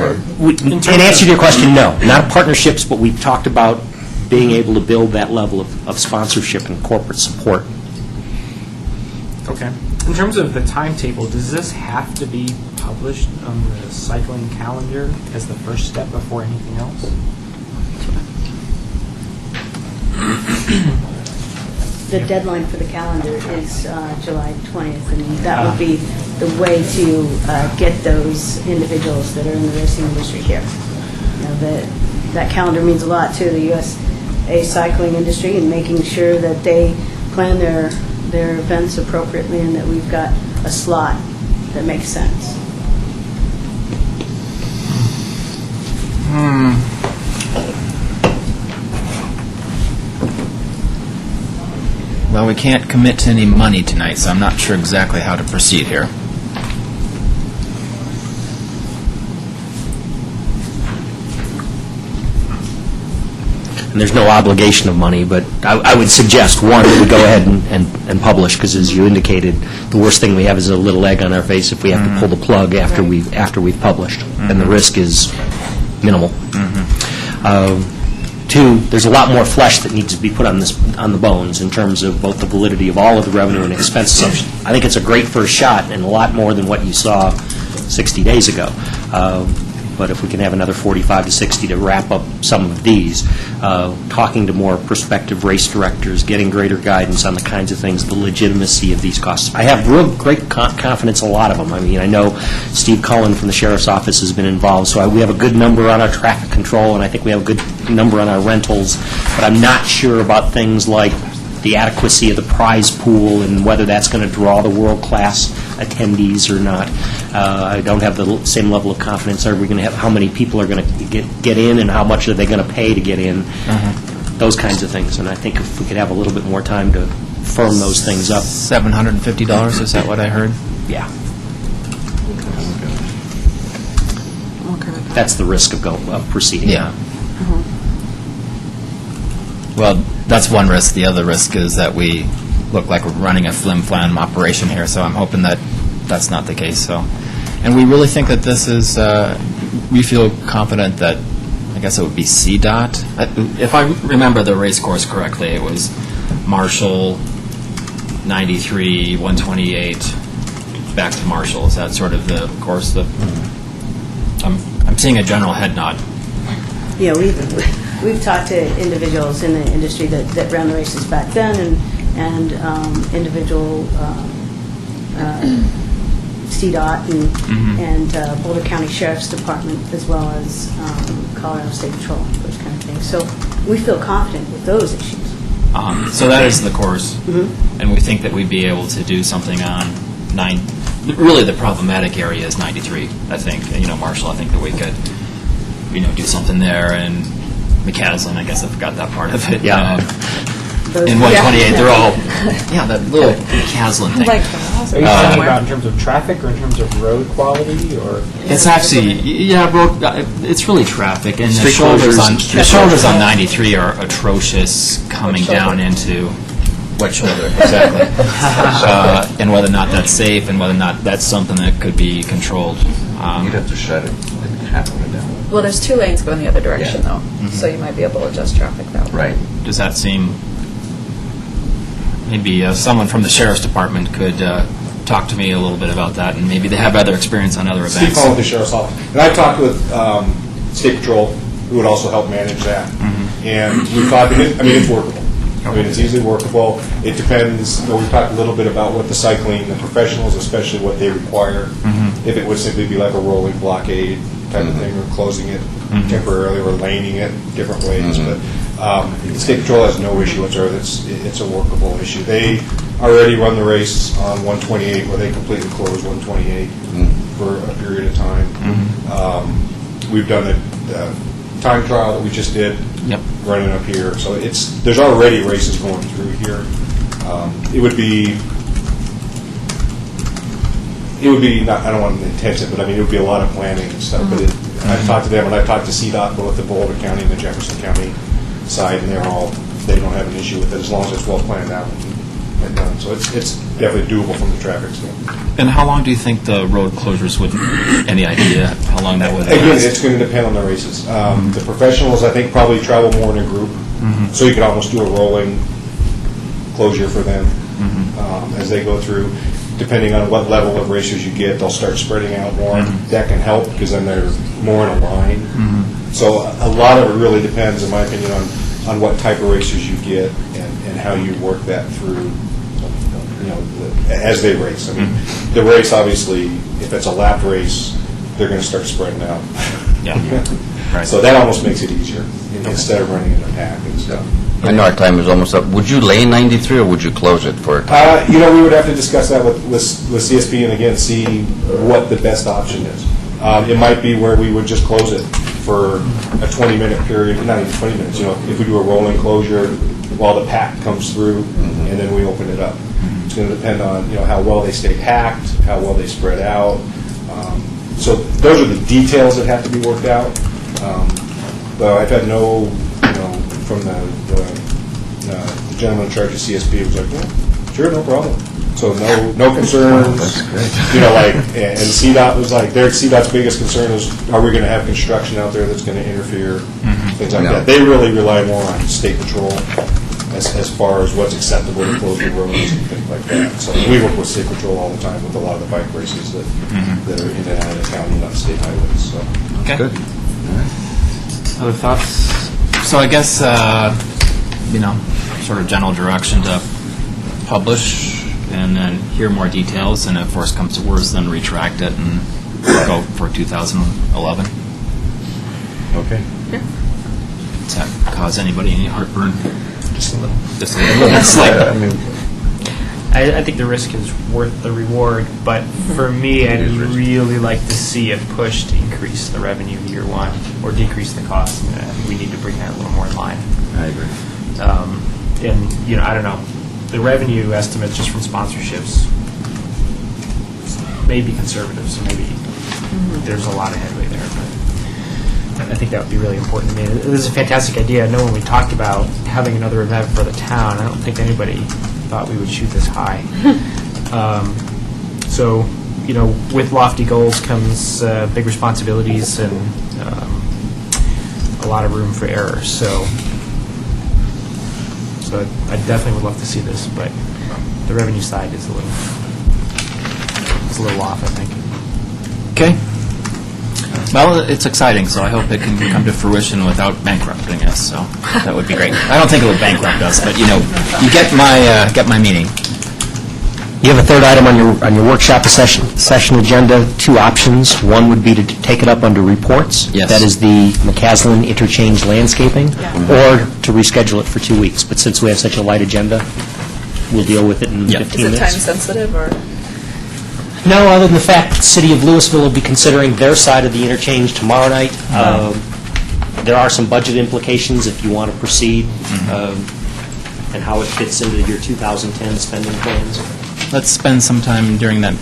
S3: In answer to your question, no. Not partnerships, but we've talked about being able to build that level of sponsorship and corporate support.
S9: Okay. In terms of the timetable, does this have to be published on the cycling calendar as the first step before anything else?
S5: The deadline for the calendar is July 20th, and that would be the way to get those individuals that are in the racing industry here. That calendar means a lot to the USA cycling industry, and making sure that they plan their events appropriately and that we've got a slot that makes sense.
S1: Well, we can't commit to any money tonight, so I'm not sure exactly how to proceed here.
S3: And there's no obligation of money, but I would suggest, one, that we go ahead and publish, because as you indicated, the worst thing we have is a little egg on our face if we have to pull the plug after we've published, and the risk is minimal. Two, there's a lot more flesh that needs to be put on the bones in terms of both the validity of all of the revenue and expenses. I think it's a great first shot, and a lot more than what you saw 60 days ago. But if we can have another 45 to 60 to wrap up some of these, talking to more prospective race directors, getting greater guidance on the kinds of things, the legitimacy of these costs. I have real great confidence in a lot of them. I mean, I know Steve Cullen from the Sheriff's Office has been involved, so we have a good number on our traffic control, and I think we have a good number on our rentals, but I'm not sure about things like the adequacy of the prize pool and whether that's going to draw the world-class attendees or not. I don't have the same level of confidence. Are we going to have how many people are going to get in, and how much are they going to pay to get in? Those kinds of things. And I think if we could have a little bit more time to firm those things up.
S1: $750, is that what I heard?
S3: Yeah. That's the risk of proceeding.
S1: Yeah. Well, that's one risk. The other risk is that we look like we're running a flim-flam operation here, so I'm hoping that that's not the case. So, and we really think that this is, we feel confident that, I guess it would be CDOT. If I remember the race course correctly, it was Marshall, 93, 128, back to Marshall. Is that sort of the course? I'm seeing a general head nod.
S5: Yeah, we've talked to individuals in the industry that ran the races back then, and individual CDOT and Boulder County Sheriff's Department, as well as Colorado State Patrol, those kind of things. So we feel confident with those issues.
S1: So that is the course, and we think that we'd be able to do something on really the problematic area is 93, I think. And, Marshall, I think that we could, do something there, and McCaslin, I guess I forgot that part of it.
S3: Yeah.
S1: In 128, they're all, that little McCaslin thing.
S2: Like,
S9: Are you talking about in terms of traffic or in terms of road quality, or?
S1: It's actually, road, it's really traffic, and the
S3: Street
S1: shoulders
S3: closures.
S1: on 93 are atrocious coming down into, what shoulder, exactly. And whether or not that's safe, and whether or not that's something that could be controlled.
S4: You'd have to shut it halfway down.
S2: well, there's 2 lanes going the other direction,
S4: Yeah.
S2: though, so you might be able to adjust traffic that way.
S4: Right.
S1: Does that seem, maybe someone from the Sheriff's Department could talk to me a little bit about that, and maybe they have other experience on other
S10: Steve
S1: events.
S10: Cullen with the Sheriff's Office. And I've talked with State Patrol, who would also help manage that. And we thought, it's workable. I mean, it's easily workable. It depends, we talked a little bit about what the cycling, the professionals, especially what they require. If it would simply be like a rolling blockade type of thing, or closing it temporarily, or laning it different ways. But State Patrol has no issue whatsoever. It's a workable issue. They already run the race on 128, where they completely close 128 for a period of time. We've done the time trial that we just did, running up here. So there's already races going through here. It would be not, I don't want to intensive, but I mean, it would be a lot of planning and stuff. But I've talked to them, and I've talked to CDOT, both the Boulder County and the Jefferson County side, and they don't have an issue with it as long as it's well planned out and done. So it's definitely doable from the traffic standpoint.
S1: And how long do you think the road closures would, any idea how long that would last?
S10: Again, it's going to depend on the races. The professionals, I think, probably travel more in a group, so you could almost do a rolling closure for them as they go through. Depending on what level of racers you get, they'll start spreading out more. That can help, because then they're more in a line. So a lot of it really depends, in my opinion, on what type of racers you get and how you work that through, as they race. I mean, the race, obviously, if it's a lap race, they're going to start spreading out.
S1: Right.
S10: So that almost makes it easier, instead of running in a pack and stuff.
S4: I know our time is almost up. Would you lane 93, or would you close it for?
S10: We would have to discuss that with CSP, and again, see what the best option is. It might be where we would just close it for a 20-minute period, not even 20 minutes, if we do a rolling closure while the pack comes through, and then we open it up. It's going to depend on, how well they stay packed, how well they spread out. So those are the details that have to be worked out. But I've had no, from the gentleman in charge of CSP was like, yeah, sure, no problem. So no concerns.
S4: That's great.
S10: And CDOT was like, CDOT's biggest concern is, are we going to have construction out there that's going to interfere, things like that. They really rely more on State Patrol as far as what's acceptable to close the roads and things like that. So we work with State Patrol all the time with a lot of the bike races that are in and out of the county, not state highways. So.
S1: Okay.
S4: Good.
S1: Other thoughts? So I guess, sort of general direction to publish and then hear more details, and if worse comes to worse, then retract it and go for 2011.
S10: Okay.
S1: Does that cause anybody any heartburn?
S10: Just a little.
S1: Just a little. It's like,
S9: I think the risk is worth the reward, but for me, I'd really like to see it push to increase the revenue year one or decrease the cost. I think we need to bring that a little more in line.
S4: I agree.
S9: And, I don't know, the revenue estimates just from sponsorships may be conservative, so maybe there's a lot of headway there, but I think that would be really important to me. This is a fantastic idea. I know when we talked about having another event for the town, I don't think anybody thought we would shoot this high. So, with lofty goals comes big responsibilities and a lot of room for error. So I definitely would love to see this, but the revenue side is a little off, I think.
S1: okay. Well, it's exciting, so I hope it can come to fruition without bankrupting us. So that would be great. I don't think it would bankrupt us, but you get my meaning.
S3: You have a third item on your workshop session agenda, two options. One would be to take it up under reports.
S1: Yes.
S3: That is the McCaslin Interchange Landscaping, or to reschedule it for 2 weeks. But since we have such a light agenda, we'll deal with it in 15
S2: Is it
S3: minutes.
S2: time sensitive, or?
S3: No, other than the fact that the city of Louisville will be considering their side of the interchange tomorrow night. There are some budget implications if you want to proceed, and how it fits into your 2010 spending plans.
S1: Let's spend some time during that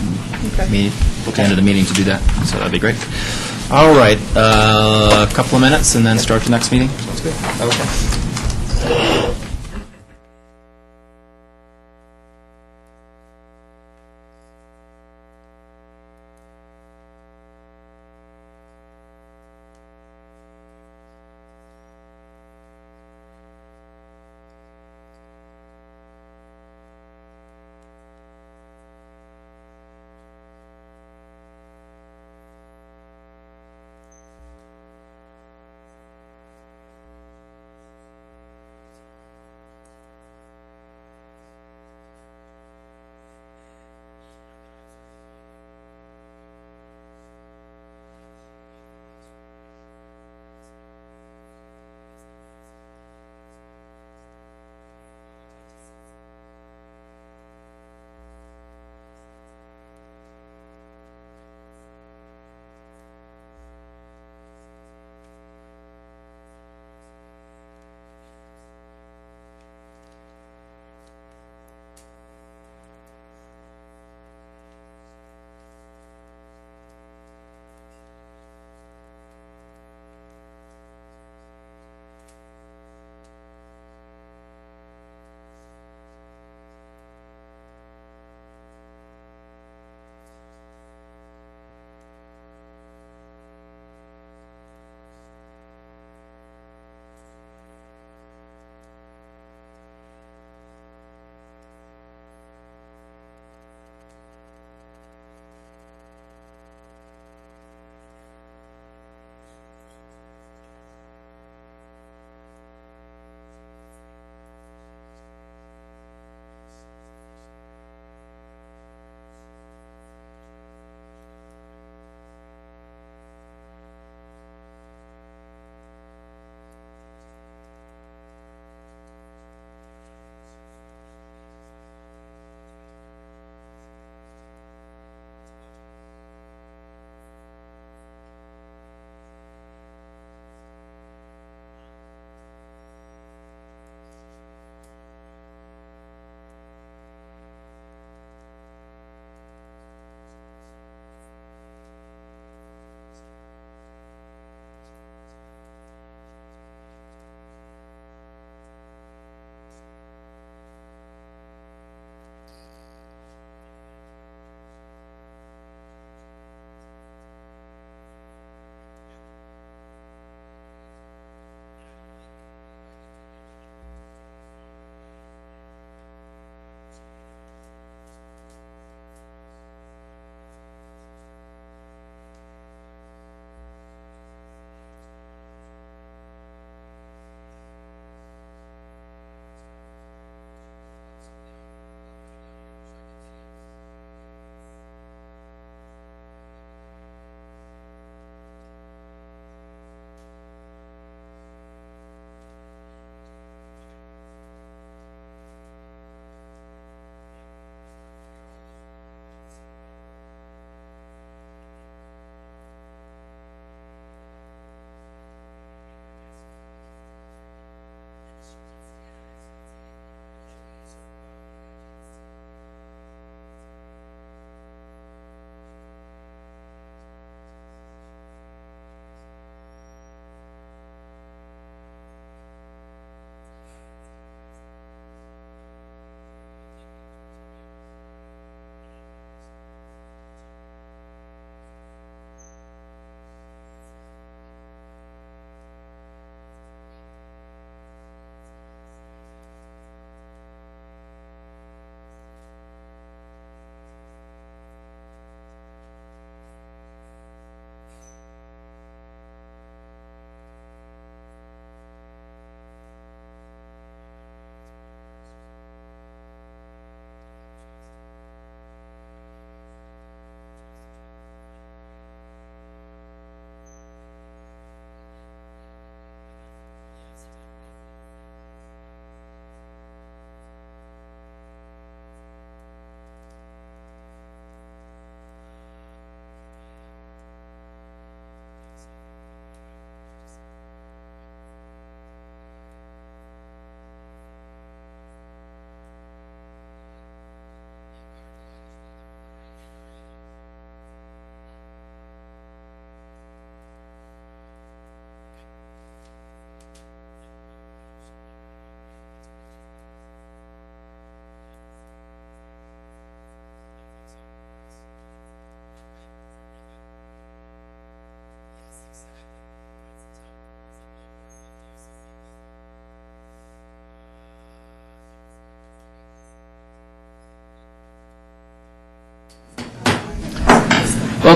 S1: meeting, at the end of the meeting, to do that. So that'd be great. All right, a couple of minutes and then start the next meeting. Sounds good. Okay.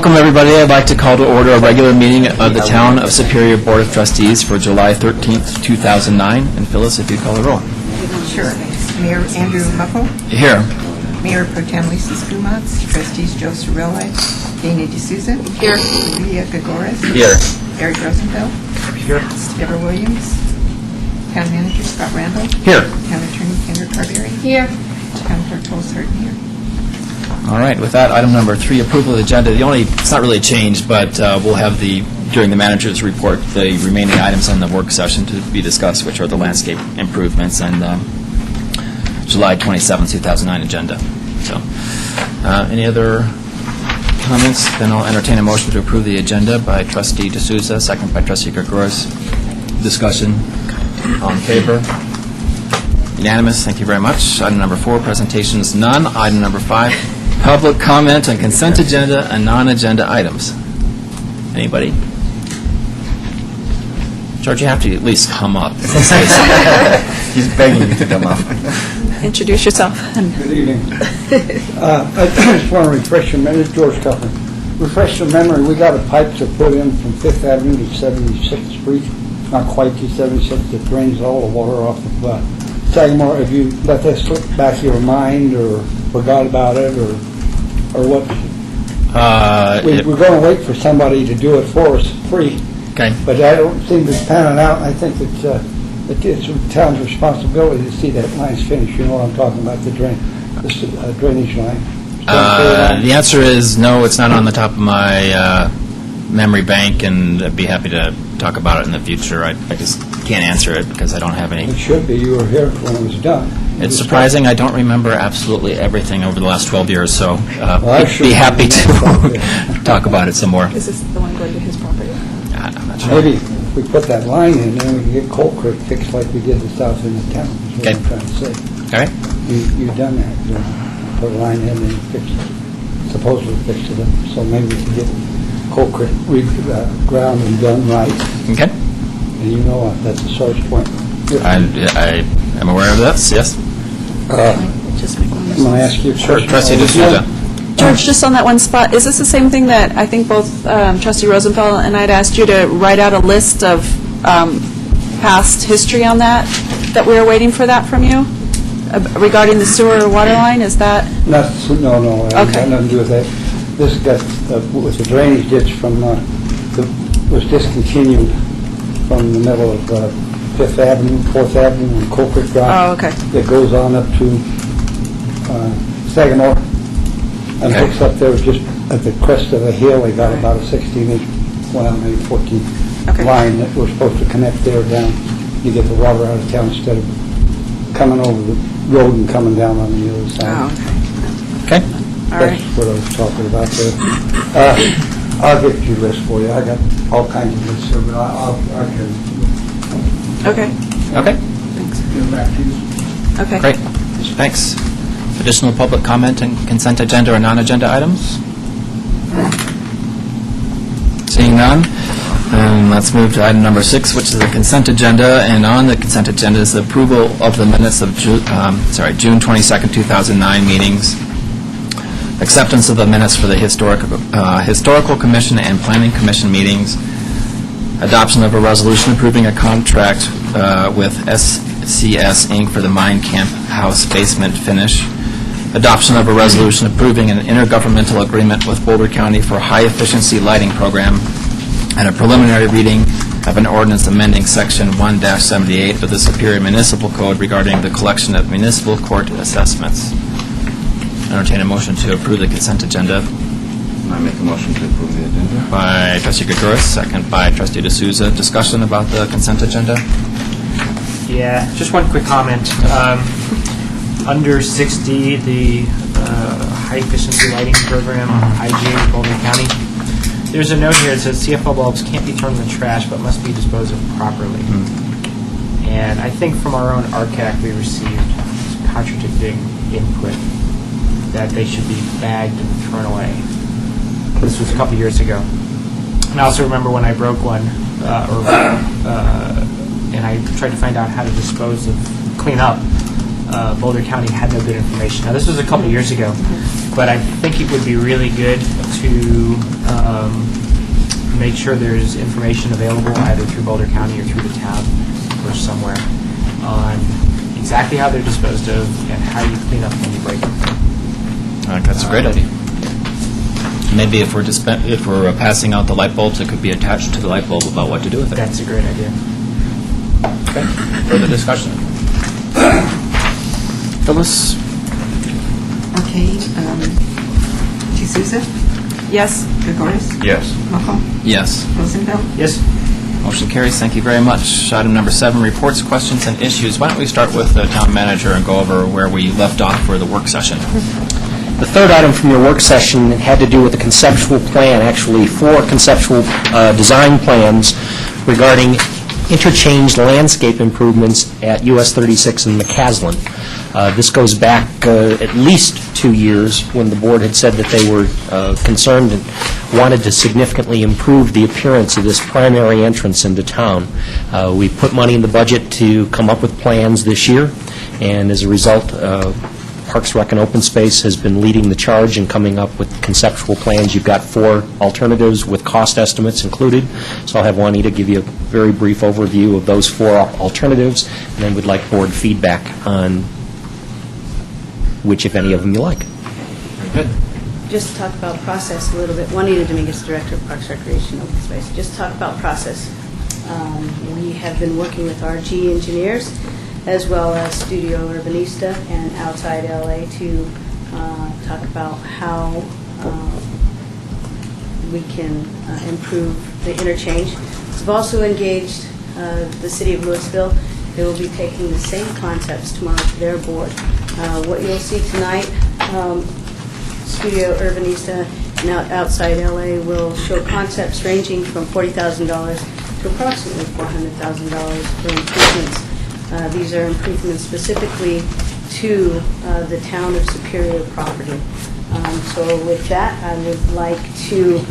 S1: Welcome, everybody. I'd like to call to order a regular meeting of the Town of Superior Board of Trustees for July 13th, 2009. And Phyllis, if you call the roll.
S11: Sure. Mayor Andrew Muffo,
S1: Here.
S11: Mayor Pro Tem Lisa Skumats, Trustees Joe Cirilli, Dana D'Souza. Here. Lydia Gregores.
S1: Here.
S11: Eric Rosenfeld.
S9: Here.
S11: Deborah Williams. Town Manager Scott Randall.
S1: Here.
S11: Town Attorney Kendra Carberry. Here. Town Clerk Tulsa Hurton here.
S1: All right, with that, item number 3, approval of the agenda. It's not really a change, but we'll have during the manager's report, the remaining items on the work session to be discussed, which are the landscape improvements and July 27, 2009 agenda. So, any other comments? Then I'll entertain a motion to approve the agenda by Trustee D'Souza, second by Trustee Gregores. Discussion. All in favor? Unanimous. Thank you very much. Item number 4, presentations, none. Item number 5, public comment on consent agenda and non-agenda items. Anybody? George, you have to at least come up.
S4: He's begging you to come up.
S2: Introduce yourself.
S12: Good evening. I just want to refresh your memory, George Tucker. Refresh your memory, we got a pipe to put in from 5th Avenue to 76th Street, not quite to 76th, that drains all the water off of Sagamore. Have you let that slip back of your mind or forgot about it or what? We're going to wait for somebody to do it for us free.
S1: Okay.
S12: But I don't seem to be panning out, and I think that it's the town's responsibility to see that line's finished. You know what I'm talking about, the drainage line.
S1: The answer is no, it's not on the top of my memory bank, and I'd be happy to talk about it in the future. I just can't answer it because I don't have any.
S12: It should be. You were here when it was done.
S1: It's surprising. I don't remember absolutely everything over the last 12 years, so
S12: I should
S1: be happy to
S12: yeah.
S1: talk about it some more.
S2: Is this the one going to his property?
S1: I'm not sure.
S12: Maybe if we put that line in, then we can get Cold Creek fixed like we did the south end of town, is what
S1: Okay.
S12: I'm trying to say.
S1: All right.
S12: You've done that. Put a line in and fixed it, supposedly fixed it up. So maybe we can get Cold Creek ground and done right.
S1: Okay.
S12: And you know what, that's a source point.
S1: I am aware of this, yes.
S12: I'm going to ask you a question.
S1: Trustee D'Souza.
S2: George, just on that one spot, is this the same thing that I think both Trustee Rosenfeld and I'd asked you to write out a list of past history on that we were waiting for that from you? Regarding the sewer or water line, is that?
S12: No, it hasn't got
S2: Okay.
S12: nothing to do with that. This got, with the drainage ditch from, was discontinued from the middle of 5th Avenue, 4th Avenue, and Cold Creek Drive.
S2: Oh, okay.
S12: It goes on up to Sagamore and
S1: Okay.
S12: hooks up there just at the crest of the hill. They got about a 16-inch, well, maybe 14
S2: Okay.
S12: line that we're supposed to connect there down. You get the water out of town instead of coming over the road and coming down on the other side.
S2: Oh,
S1: Okay.
S2: all right.
S12: That's what I was talking about there. I'll get your list for you. I got all kinds of lists here, but I can
S2: Okay,
S1: Okay.
S12: get back to you.
S2: okay.
S1: Great. Thanks. Additional public comment and consent agenda or non-agenda items? Seeing none, let's move to item number 6, which is the consent agenda. And on the consent agenda is the approval of the minutes of June 22nd, 2009 meetings, acceptance of the minutes for the Historical Commission and Planning Commission meetings, adoption of a resolution approving a contract with SCS Inc. for the Mine Camp House basement finish, adoption of a resolution approving an intergovernmental agreement with Boulder County for high-efficiency lighting program, and a preliminary reading of an ordinance amending Section 1-78 of the Superior Municipal Code regarding the collection of municipal court assessments. Entertain a motion to approve the consent agenda
S4: I make a motion to approve the agenda.
S1: by Trustee Gregores, second by Trustee D'Souza. Discussion about the consent agenda?
S9: Yeah, just one quick comment. Under 6D, the High Efficiency Lighting Program, IG, Boulder County, there's a note here that says CFL bulbs can't be thrown in the trash but must be disposed of properly. And I think from our own RCAC, we received contradicting input that they should be bagged and thrown away. This was a couple years ago. And I also remember when I broke one, and I tried to find out how to clean up Boulder County had no good information. Now, this was a couple years ago, but I think it would be really good to make sure there's information available either through Boulder County or through the town or somewhere on exactly how they're disposed of and how you clean up when you break them.
S1: I think that's a great idea. Maybe if we're passing out the light bulbs, it could be attached to the light bulb about what to do with it.
S9: That's a great idea.
S1: Okay. Further discussion? Phyllis?
S11: Okay, D'Souza?
S2: Yes?
S11: Gregorius?
S4: Yes.
S11: Mochel?
S1: Yes.
S11: Rosenfeld?
S9: Yes?
S1: Motion carries. Thank you very much. Item number 7, reports, questions, and issues. Why don't we start with the town manager and go over where we left off for the work session?
S3: The third item from your work session had to do with the conceptual plan, actually 4 conceptual design plans regarding interchange landscape improvements at US 36 and McCaslin. This goes back at least 2 years when the board had said that they were concerned and wanted to significantly improve the appearance of this primary entrance into town. We put money in the budget to come up with plans this year, and as a result, Parks, Rec, and Open Space has been leading the charge in coming up with conceptual plans. You've got 4 alternatives with cost estimates included, so I'll have Juanita give you a very brief overview of those 4 alternatives, and then we'd like board feedback on which, if any, of them you like.
S1: Good.
S5: Just to talk about process a little bit. Juanita Dominguez, Director of Parks, Recreation, Open Space. Just to talk about process. We have been working with RG engineers as well as Studio Urbanista and Outside LA to talk about how we can improve the interchange. We've also engaged the City of Louisville. They will be taking the same concepts tomorrow to their board. What you'll see tonight, Studio Urbanista and Outside LA will show concepts ranging from $40,000 to approximately $400,000 for improvements. These are improvements specifically to the town of Superior property. So with that, I would like to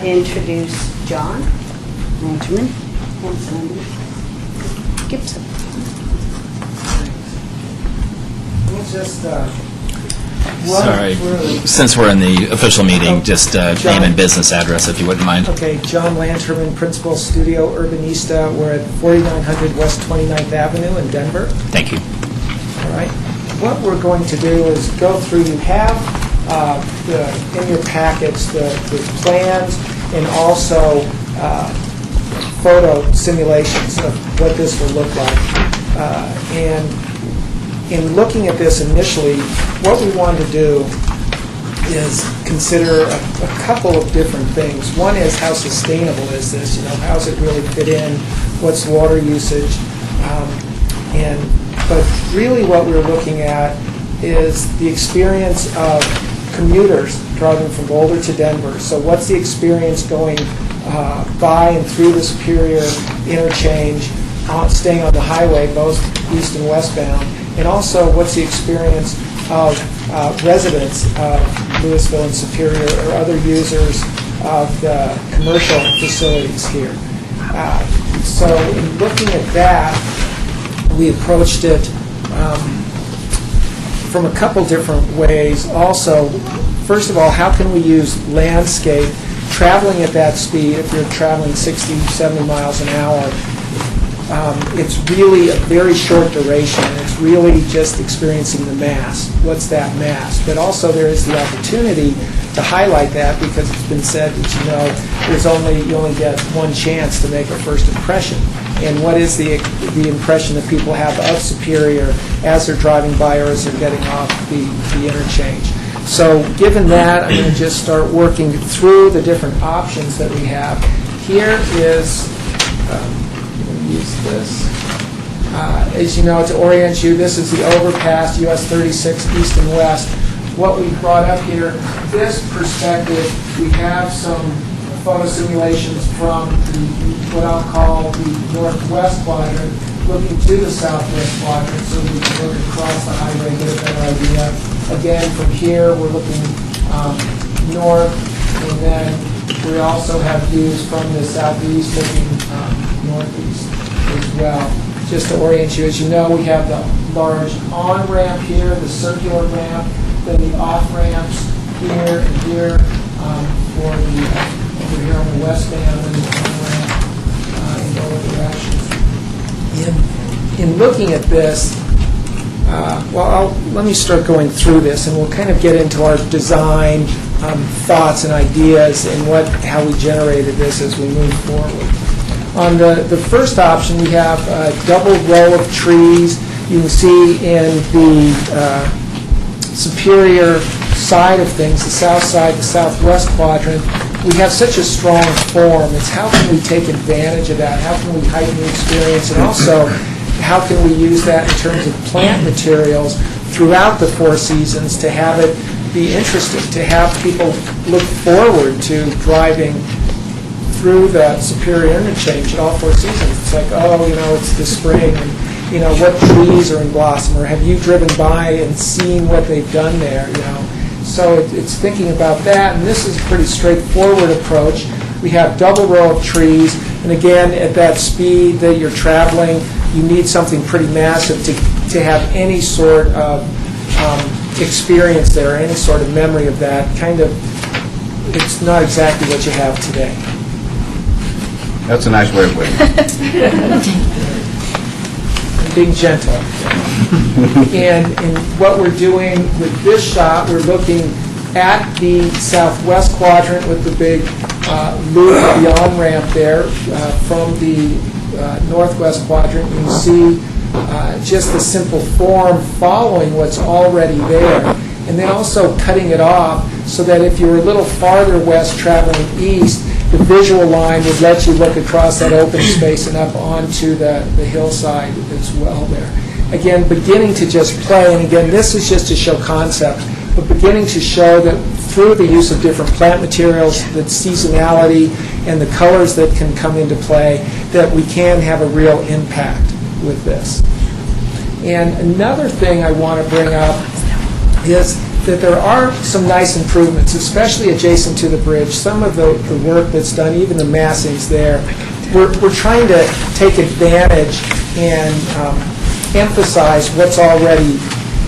S5: introduce John Lanterman and Sandy Gibson.
S7: We'll just
S1: Sorry. Since we're in the official meeting, just name and business address, if you wouldn't mind.
S7: Okay, John Lanterman, Principal, Studio Urbanista. We're at 4900 West 29th Avenue in Denver.
S1: Thank you.
S7: All right. What we're going to do is go through, you have in your packets the plans and also photo simulations of what this will look like. And in looking at this initially, what we want to do is consider a couple of different things. One is how sustainable is this? You know, how does it really fit in? What's water usage? But really what we're looking at is the experience of commuters driving from Boulder to Denver. So what's the experience going by and through the Superior interchange, staying on the highway, both east and westbound? And also, what's the experience of residents of Louisville and Superior or other users of the commercial facilities here? So in looking at that, we approached it from a couple different ways. Also, first of all, how can we use landscape traveling at that speed? If you're traveling 60, 70 miles an hour, it's really a very short duration. It's really just experiencing the mass. What's that mass? But also there is the opportunity to highlight that, because it's been said that, you know, you only get one chance to make a first impression. And what is the impression that people have of Superior as they're driving by or as they're getting off the interchange? So given that, I'm going to just start working through the different options that we have. Here is use this. As you know, to orient you, this is the overpass, US 36 east and west. What we brought up here, this perspective, we have some photo simulations from what I'll call the northwest quadrant, looking to the southwest quadrant, so we can look across the highway and get a better idea. Again, from here, we're looking north, and then we also have views from the southeast looking northeast as well. just to orient you, as you know, we have the large on-ramp here, the circular ramp, then the off-ramps here and here for the, over here on the west band, and the on-ramp in both directions. In looking at this, let me start going through this, and we'll kind of get into our design thoughts and ideas and how we generated this as we move forward. On the first option, we have a double row of trees. You can see in the superior side of things, the south side, the southwest quadrant, we have such a strong form. It's how can we take advantage of that? How can we heighten the experience? And also, how can we use that in terms of plant materials throughout the Four Seasons to have it be interesting, to have people look forward to driving through that Superior interchange at all Four Seasons. It's like, it's the spring, and what trees are in blossom, or have you driven by and seen what they've done there? So it's thinking about that, and this is a pretty straightforward approach. We have double row of trees, and again, at that speed that you're traveling, you need something pretty massive to have any sort of experience there, any sort of memory of that. It's not exactly what you have today.
S4: That's a nice way of putting it.
S7: Being gentle. And what we're doing with this shot, we're looking at the southwest quadrant with the big loop of the on-ramp there from the northwest quadrant. You see just the simple form following what's already there, and then also cutting it off so that if you were a little farther west traveling east, the visual line would let you look across that open space and up onto the hillside as well there. Again, beginning to just play, and again, this is just to show concept, but beginning to show that through the use of different plant materials, the seasonality, and the colors that can come into play, that we can have a real impact with this. And another thing I want to bring up is that there are some nice improvements, especially adjacent to the bridge. Some of the work that's done, even the massings there, we're trying to take advantage and emphasize what's already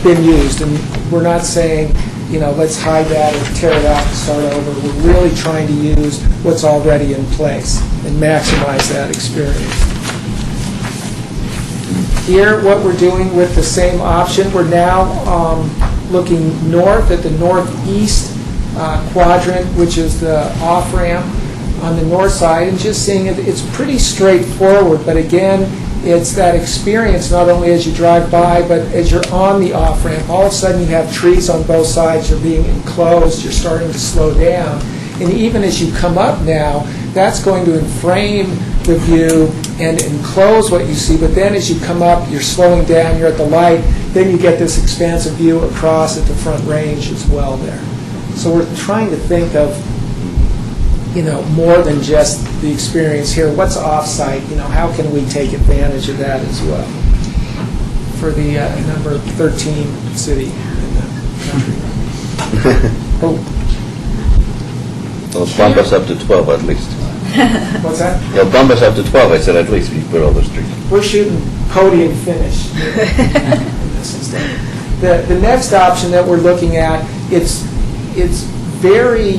S7: been used. And we're not saying, let's hide that or tear it out and start over. We're really trying to use what's already in place and maximize that experience. Here, what we're doing with the same option, we're now looking north at the northeast quadrant, which is the off-ramp on the north side, and just seeing it. It's pretty straightforward, but again, it's that experience not only as you drive by, but as you're on the off-ramp. All of a sudden, you have trees on both sides. You're being enclosed. You're starting to slow down. And even as you come up now, that's going to frame the view and enclose what you see. But then as you come up, you're slowing down, you're at the light, then you get this expansive view across at the front range as well there. So we're trying to think of, more than just the experience here. What's off-site? How can we take advantage of that as well for the number 13 city in the country?
S4: It'll bump us up to 12 at least.
S7: What's that?
S4: It'll bump us up to 12, I said, at least, if you put all those trees.
S7: We're shooting podium finish. The next option that we're looking at, it's very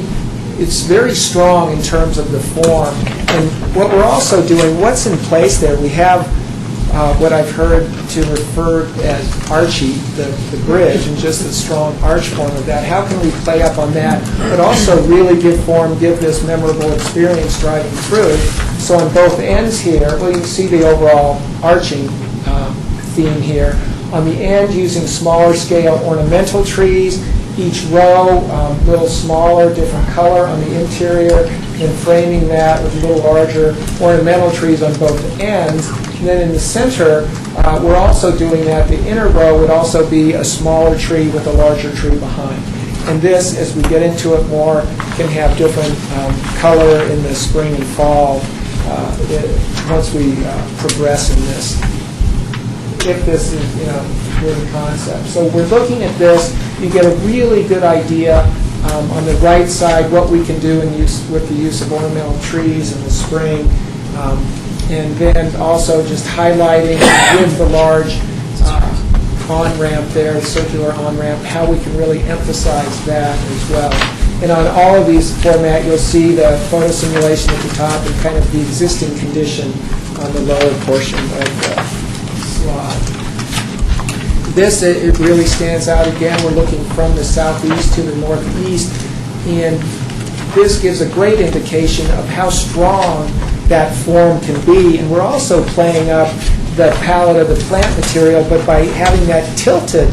S7: strong in terms of the form. And what we're also doing, what's in place there, we have what I've heard to refer as Archie, the bridge, and just the strong arch form of that. How can we play up on that, but also really give this memorable experience driving through? So on both ends here, you can see the overall arching theme here. On the end, using smaller scale ornamental trees, each row a little smaller, different color on the interior, and framing that with a little larger ornamental trees on both ends. And then in the center, we're also doing that. The inner row would also be a smaller tree with a larger tree behind. And this, as we get into it more, can have different color in the spring and fall once we progress in this. If this is, really concept. So we're looking at this. You get a really good idea on the right side what we can do with the use of ornamental trees in the spring. And then also just highlighting with the large on-ramp there, the circular on-ramp, how we can really emphasize that as well. And on all of these format, you'll see the photo simulation at the top and kind of the existing condition on the lower portion of the slide. This, it really stands out again. We're looking from the southeast to the northeast, and this gives a great indication of how strong that form can be. And we're also playing up the palette of the plant material, but by having that tilted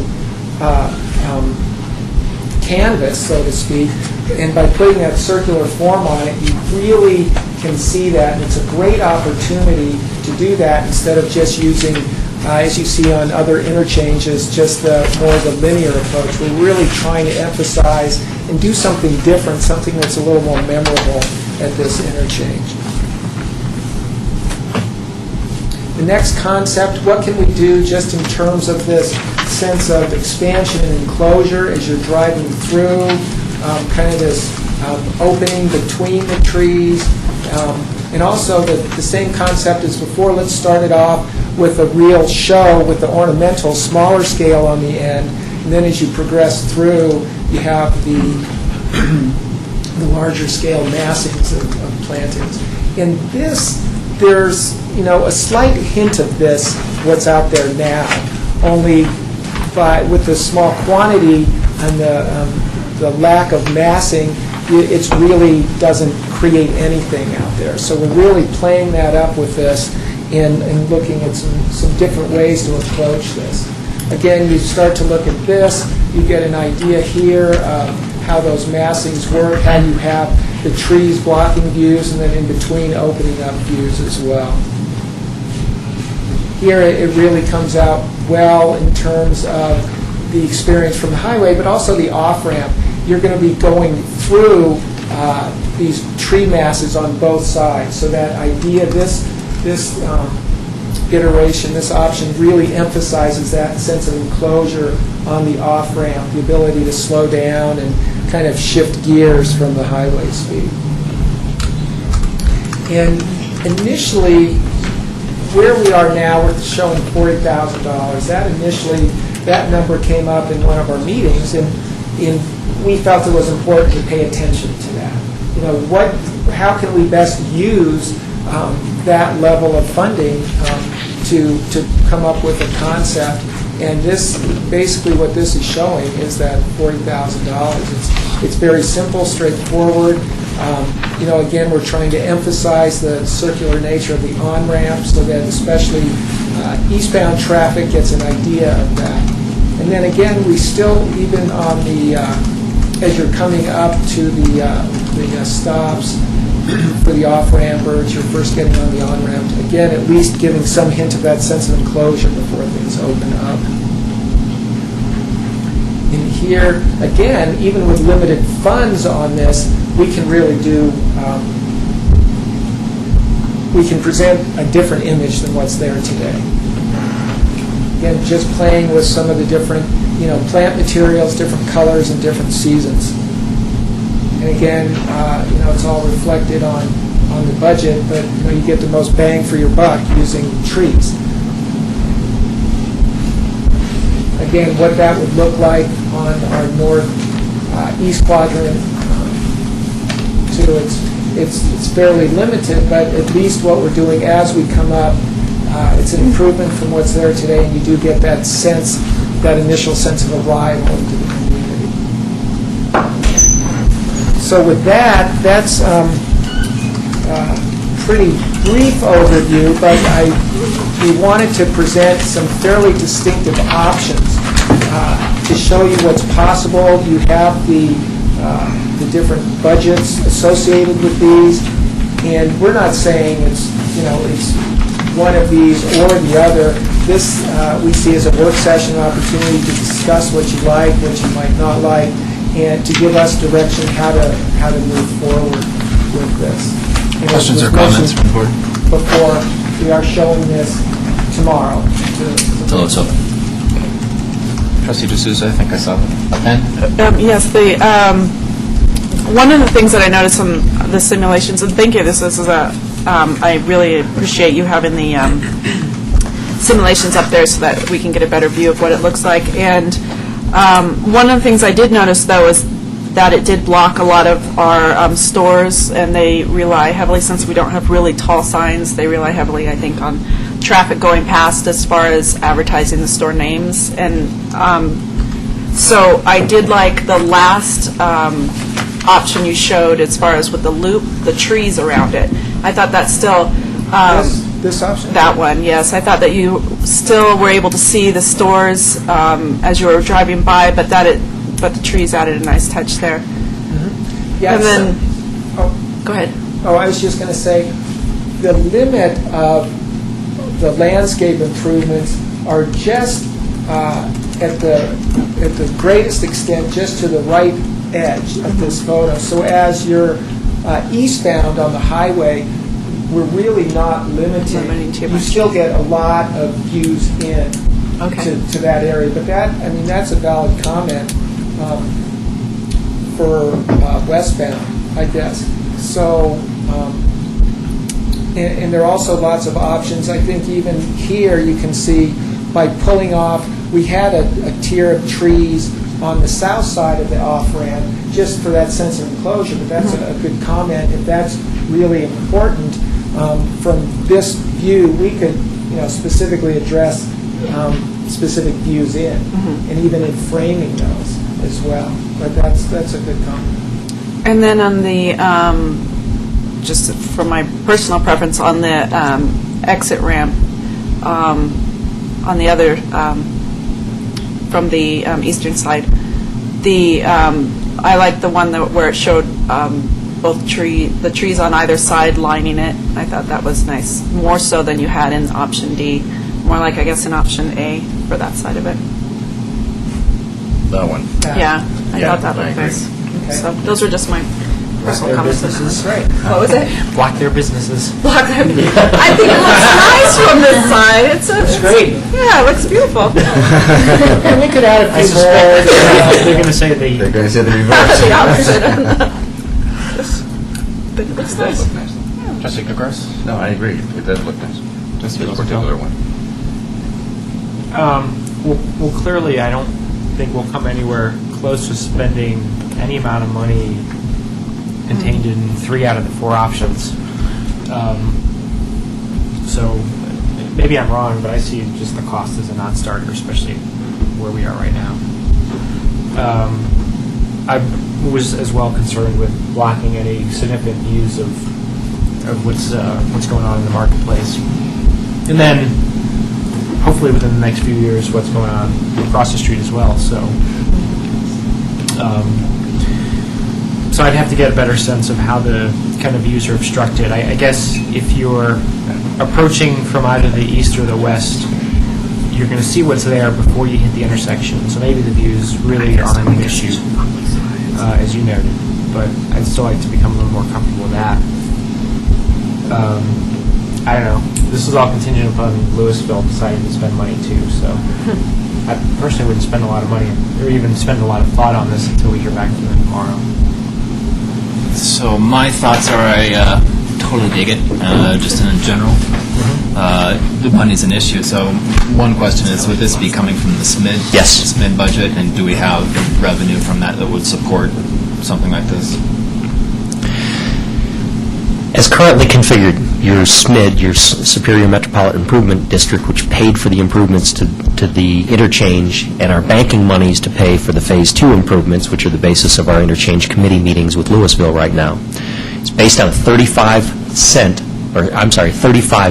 S7: canvas, so to speak, and by putting that circular form on it, you really can see that, and it's a great opportunity to do that instead of just using, as you see on other interchanges, just more of the linear approach. We're really trying to emphasize and do something different, something that's a little more memorable at this interchange. The next concept, what can we do just in terms of this sense of expansion and enclosure as you're driving through, kind of this opening between the trees, and also the same concept as before. Let's start it off with a real show with the ornamental, smaller scale on the end, and then as you progress through, you have the larger scale massings of plantings. In this, there's a slight hint of this, what's out there now, only with the small quantity and the lack of massing, it really doesn't create anything out there. So we're really playing that up with this and looking at some different ways to approach this. Again, you start to look at this, you get an idea here of how those massings work, how you have the trees blocking views, and then in between opening up views as well. Here it really comes out well in terms of the experience from the highway, but also the off-ramp. You're going to be going through these tree masses on both sides. So that idea, this iteration, this option really emphasizes that sense of enclosure on the off-ramp, the ability to slow down and kind of shift gears from the highway speed. And initially, where we are now, we're showing $40,000. That number came up in one of our meetings, and we felt it was important to pay attention to that. How can we best use that level of funding to come up with a concept? And this, basically what this is showing is that $40,000. It's very simple, straightforward. Again, we're trying to emphasize the circular nature of the on-ramp so that especially eastbound traffic gets an idea of that. And then again, we still, even on the, as you're coming up to the stops for the off-ramp or as you're first getting on the on-ramp, again, at least giving some hint of that sense of enclosure before things open up. And here, again, even with limited funds on this, we can really do, we can present a different image than what's there today. Again, just playing with some of the different, plant materials, different colors, and different seasons. And again, it's all reflected on the budget, but you get the most bang for your buck using trees. Again, what that would look like on our northeast quadrant, too. It's fairly limited, but at least what we're doing as we come up, it's an improvement from what's there today, and you do get that sense, that initial sense of arrival into the community. So with that, that's a pretty brief overview, but we wanted to present some fairly distinctive options to show you what's possible. You have the different budgets associated with these, and we're not saying it's one of these or the other. This we see as a work session opportunity to discuss what you like, what you might not like, and to give us direction how to move forward with this. And
S1: Questions
S7: as
S1: or
S7: was
S1: comments from the board?
S7: before, we are showing this tomorrow.
S1: Till it's open. Trustee D'Souza, I think I saw a pen.
S2: Yes, One of the things that I noticed on the simulations, and thank you, this is I really appreciate you having the simulations up there so that we can get a better view of what it looks like. And one of the things I did notice, though, is that it did block a lot of our stores, and they rely heavily, since we don't have really tall signs, they rely heavily, I think, on traffic going past as far as advertising the store names. And so I did like the last option you showed as far as with the loop, the trees around it. I thought that still...
S7: This option?
S2: That one, yes. I thought that you still were able to see the stores as you were driving by, but but the trees added a nice touch there.
S7: Yes.
S2: And then, go ahead.
S7: Oh, I was just going to say, the limit of the landscape improvements are just at the greatest extent just to the right edge of this photo. So as you're eastbound on the highway, we're really not
S2: Limiting too
S7: You
S2: much.
S7: still get a lot of views in
S2: Okay.
S7: to that area. But that's a valid comment for westbound, I guess. So, and there are also lots of options. I think even here you can see by pulling off, we had a tier of trees on the south side of the off-ramp just for that sense of enclosure, but that's a good comment. If that's really important, from this view, we could specifically address specific views in, and even in framing those as well. But that's a good comment.
S2: And then on the, just for my personal preference, on the exit ramp, on the other, from the eastern side, I like the one where it showed both the trees on either side lining it. I thought that was nice, more so than you had in option D, more like, I guess, in option A for that side of it.
S4: That one.
S2: Yeah, I
S4: Yeah,
S2: thought that
S4: I
S2: looked
S4: agree.
S2: nice.
S7: Okay.
S2: So those were just my personal
S9: Their
S2: comments.
S9: businesses.
S7: Great.
S2: What was it?
S9: Block their businesses.
S2: Block them. I think it looks nice from this side. It's
S7: great.
S2: Yeah, it looks beautiful.
S7: And we could add a
S9: I
S7: few
S9: suspect
S7: more.
S9: they're going to say the
S4: They're going to say the reverse.
S2: The opposite. But it looks nice.
S4: Look nice.
S8: Trustee Gagos?
S4: No, I agree. It does look nice.
S9: Just
S4: This
S9: feels
S4: particular one.
S9: Well, clearly, I don't think we'll come anywhere close to spending any amount of money contained in 3 out of the 4 options. So maybe I'm wrong, but I see just the cost as a non-starter, especially where we are right now. I was as well concerned with blocking any significant views of what's going on in the marketplace, and then hopefully within the next few years what's going on across the street as well. So I'd have to get a better sense of how the kind of views are obstructed. I guess if you're approaching from either the east or the west, you're going to see what's there before you hit the intersection. So maybe the views really aren't an issue, as you noted. But I'd still like to become a little more comfortable with that. I don't know. This is all contingent upon Louisville deciding to spend money too. So I personally wouldn't spend a lot of money or even spend a lot of thought on this until we hear back from them tomorrow.
S1: So my thoughts are I totally dig it, just in general. The money's an issue, so one question is, would this be coming from the SMID?
S3: Yes.
S1: SMID budget, and do we have revenue from that would support something like this?
S3: As currently configured, your SMID, your Superior Metropolitan Improvement District, which paid for the improvements to the interchange, and our banking monies to pay for the Phase 2 improvements, which are the basis of our interchange committee meetings with Louisville right now, it's based on a 35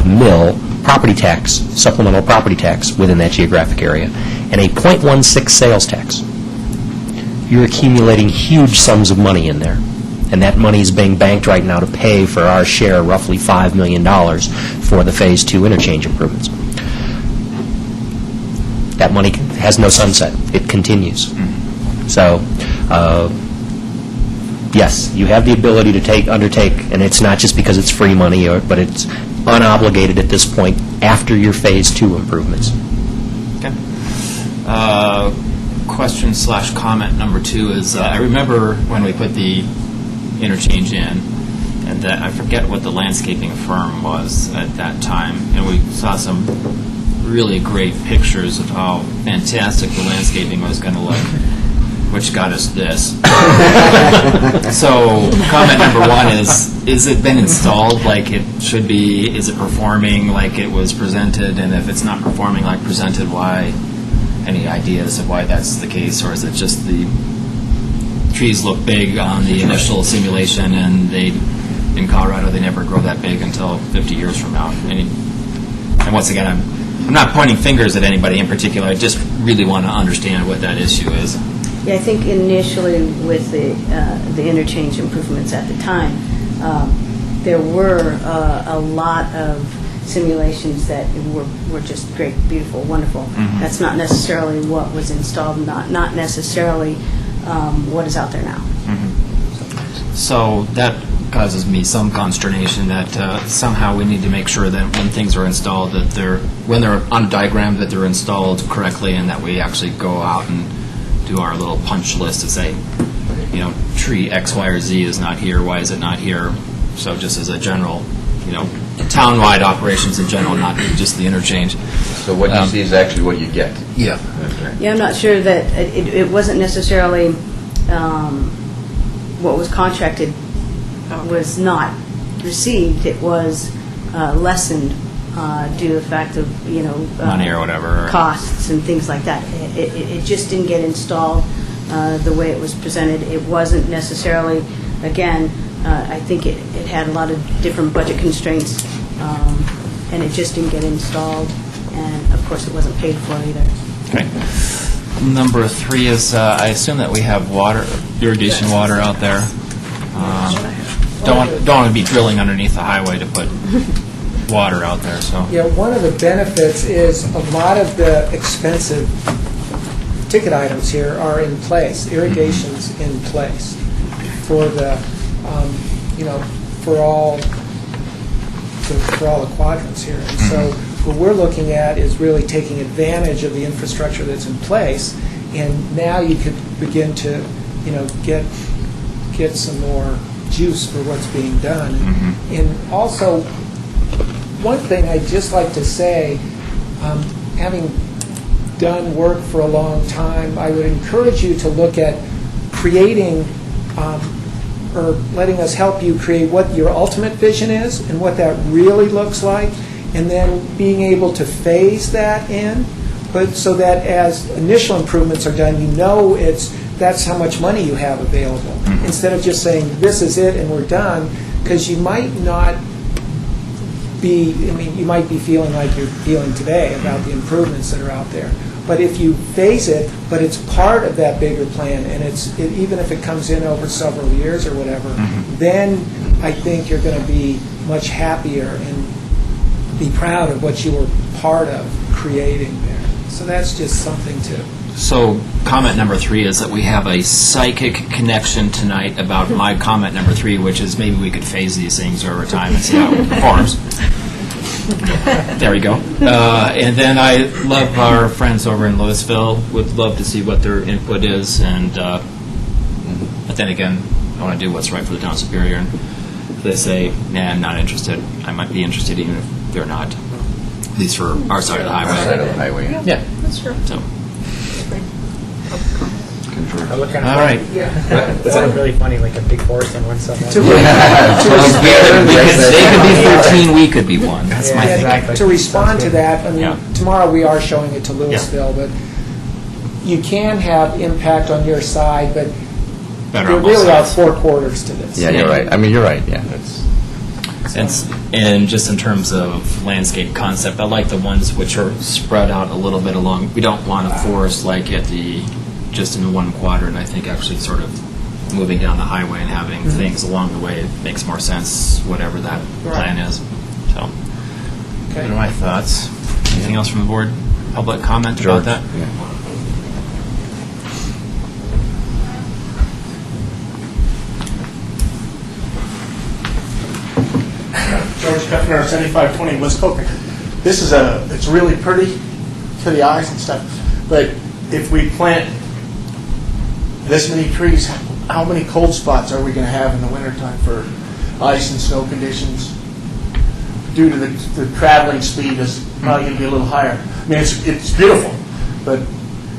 S3: mil property tax, supplemental property tax within that geographic area, and a .16 sales tax. You're accumulating huge sums of money in there. And that money is being banked right now to pay for our share, roughly $5 million, for the Phase 2 interchange improvements. That money has no sunset. It continues. So, yes, you have the ability to undertake, and it's not just because it's free money, but it's unobligated at this point after your Phase 2 improvements.
S1: Okay. Question/comment number 2 is, I remember when we put the interchange in, and that, I forget what the landscaping firm was at that time, and we saw some really great pictures of how fantastic the landscaping was going to look, which got us this. So, comment number one is it been installed like it should be? Is it performing like it was presented? And if it's not performing like presented, why? Any ideas of why that's the case? Or is it just the trees look big on the initial simulation and in Colorado, they never grow that big until 50 years from now? And once again, I'm not pointing fingers at anybody in particular. I just really want to understand what that issue is.
S5: Yeah, I think initially with the interchange improvements at the time, there were a lot of simulations that were just great, beautiful, wonderful.
S1: Mm-hmm.
S5: That's not necessarily what was installed, not necessarily what is out there now.
S1: So that causes me some consternation that somehow we need to make sure that when things are installed, that when they're on a diagram, that they're installed correctly, and that we actually go out and do our little punch list to say, tree X, Y, or Z is not here. Why is it not here? So just as a general, town-wide operations in general, not just the interchange.
S4: So what you see is actually what you get.
S1: Yeah.
S5: Yeah, I'm not sure that it wasn't necessarily what was contracted was not received. It was lessened due to the fact of,
S1: Money or whatever.
S5: costs and things like that. It just didn't get installed the way it was presented. It wasn't necessarily, again, I think it had a lot of different budget constraints, and it just didn't get installed. And, of course, it wasn't paid for either.
S1: Okay. Number 3 is, I assume that we have irrigation water out there. Don't want to be drilling underneath the highway to put water out there, so.
S7: Yeah, one of the benefits is a lot of the expensive ticket items here are in place. Irrigation's in place for the, for all the quadrants here. And so what we're looking at is really taking advantage of the infrastructure that's in place, and now you could begin to, get some more juice for what's being done. And also, one thing I'd just like to say, having done work for a long time, I would encourage you to look at creating or letting us help you create what your ultimate vision is and what that really looks like, and then being able to phase that in, but so that as initial improvements are done, that's how much money you have available, instead of just saying, this is it and we're done, because you might not be, you might be feeling like you're feeling today about the improvements that are out there. But if you phase it, but it's part of that bigger plan, and even if it comes in over several years or whatever, then I think you're going to be much happier and be proud of what you were part of creating there. So that's just something to...
S1: So comment number 3 is that we have a psychic connection tonight about my comment number 3, which is maybe we could phase these things over time and see how it performs. There we go. And then I love our friends over in Louisville. Would love to see what their input is. And but then again, I want to do what's right for the town of Superior. And if they say, nah, I'm not interested, I might be interested even if they're not. At least for our side of the highway.
S4: Side of the highway.
S1: Yeah.
S2: That's true.
S1: So.
S9: All
S1: right.
S9: That sounded really funny, like a big horse on one side.
S1: They could be 13, we could be 1. That's my thing.
S9: exactly.
S7: To respond to that,
S1: Yeah.
S7: tomorrow we are showing it to Louisville, but you can have impact on your side, but
S1: Better
S7: there
S1: on both
S7: really are
S1: sides.
S7: 4 quarters to this.
S4: Yeah, you're right. You're right, yeah.
S1: And just in terms of landscape concept, I like the ones which are spread out a little bit along. We don't want a forest like just in one quadrant. I think actually sort of moving down the highway and having things along the way makes more sense, whatever that plan is. So,
S7: Okay.
S1: what are my thoughts? Anything else from the board? Public comment
S4: George?
S1: about that?
S13: George Kuffner, 7520 West Coker. It's really pretty to the eyes and stuff, but if we plant this many trees, how many cold spots are we going to have in the wintertime for ice and snow conditions? Due to the traveling speed is probably going to be a little higher. I mean, it's beautiful, but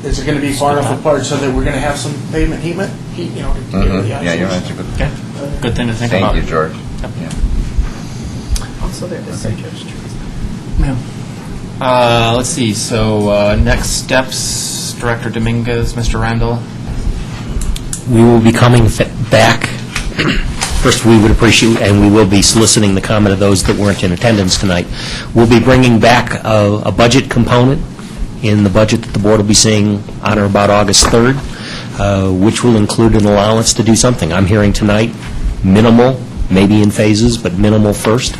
S13: is it going to be far enough apart so that we're going to have some pavement heat, you know, to get rid of the ice?
S4: Yeah, you're right. That's a good
S1: Okay. Good thing to think about.
S4: Thank you, George.
S2: Also, there is
S1: Let's see, so next steps, Director Dominguez, Mr. Randall.
S3: We will be coming back. First, we would appreciate, and we will be soliciting the comment of those that weren't in attendance tonight. We'll be bringing back a budget component in the budget that the board will be seeing on or about August 3rd, which will include an allowance to do something. I'm hearing tonight minimal, maybe in phases, but minimal first.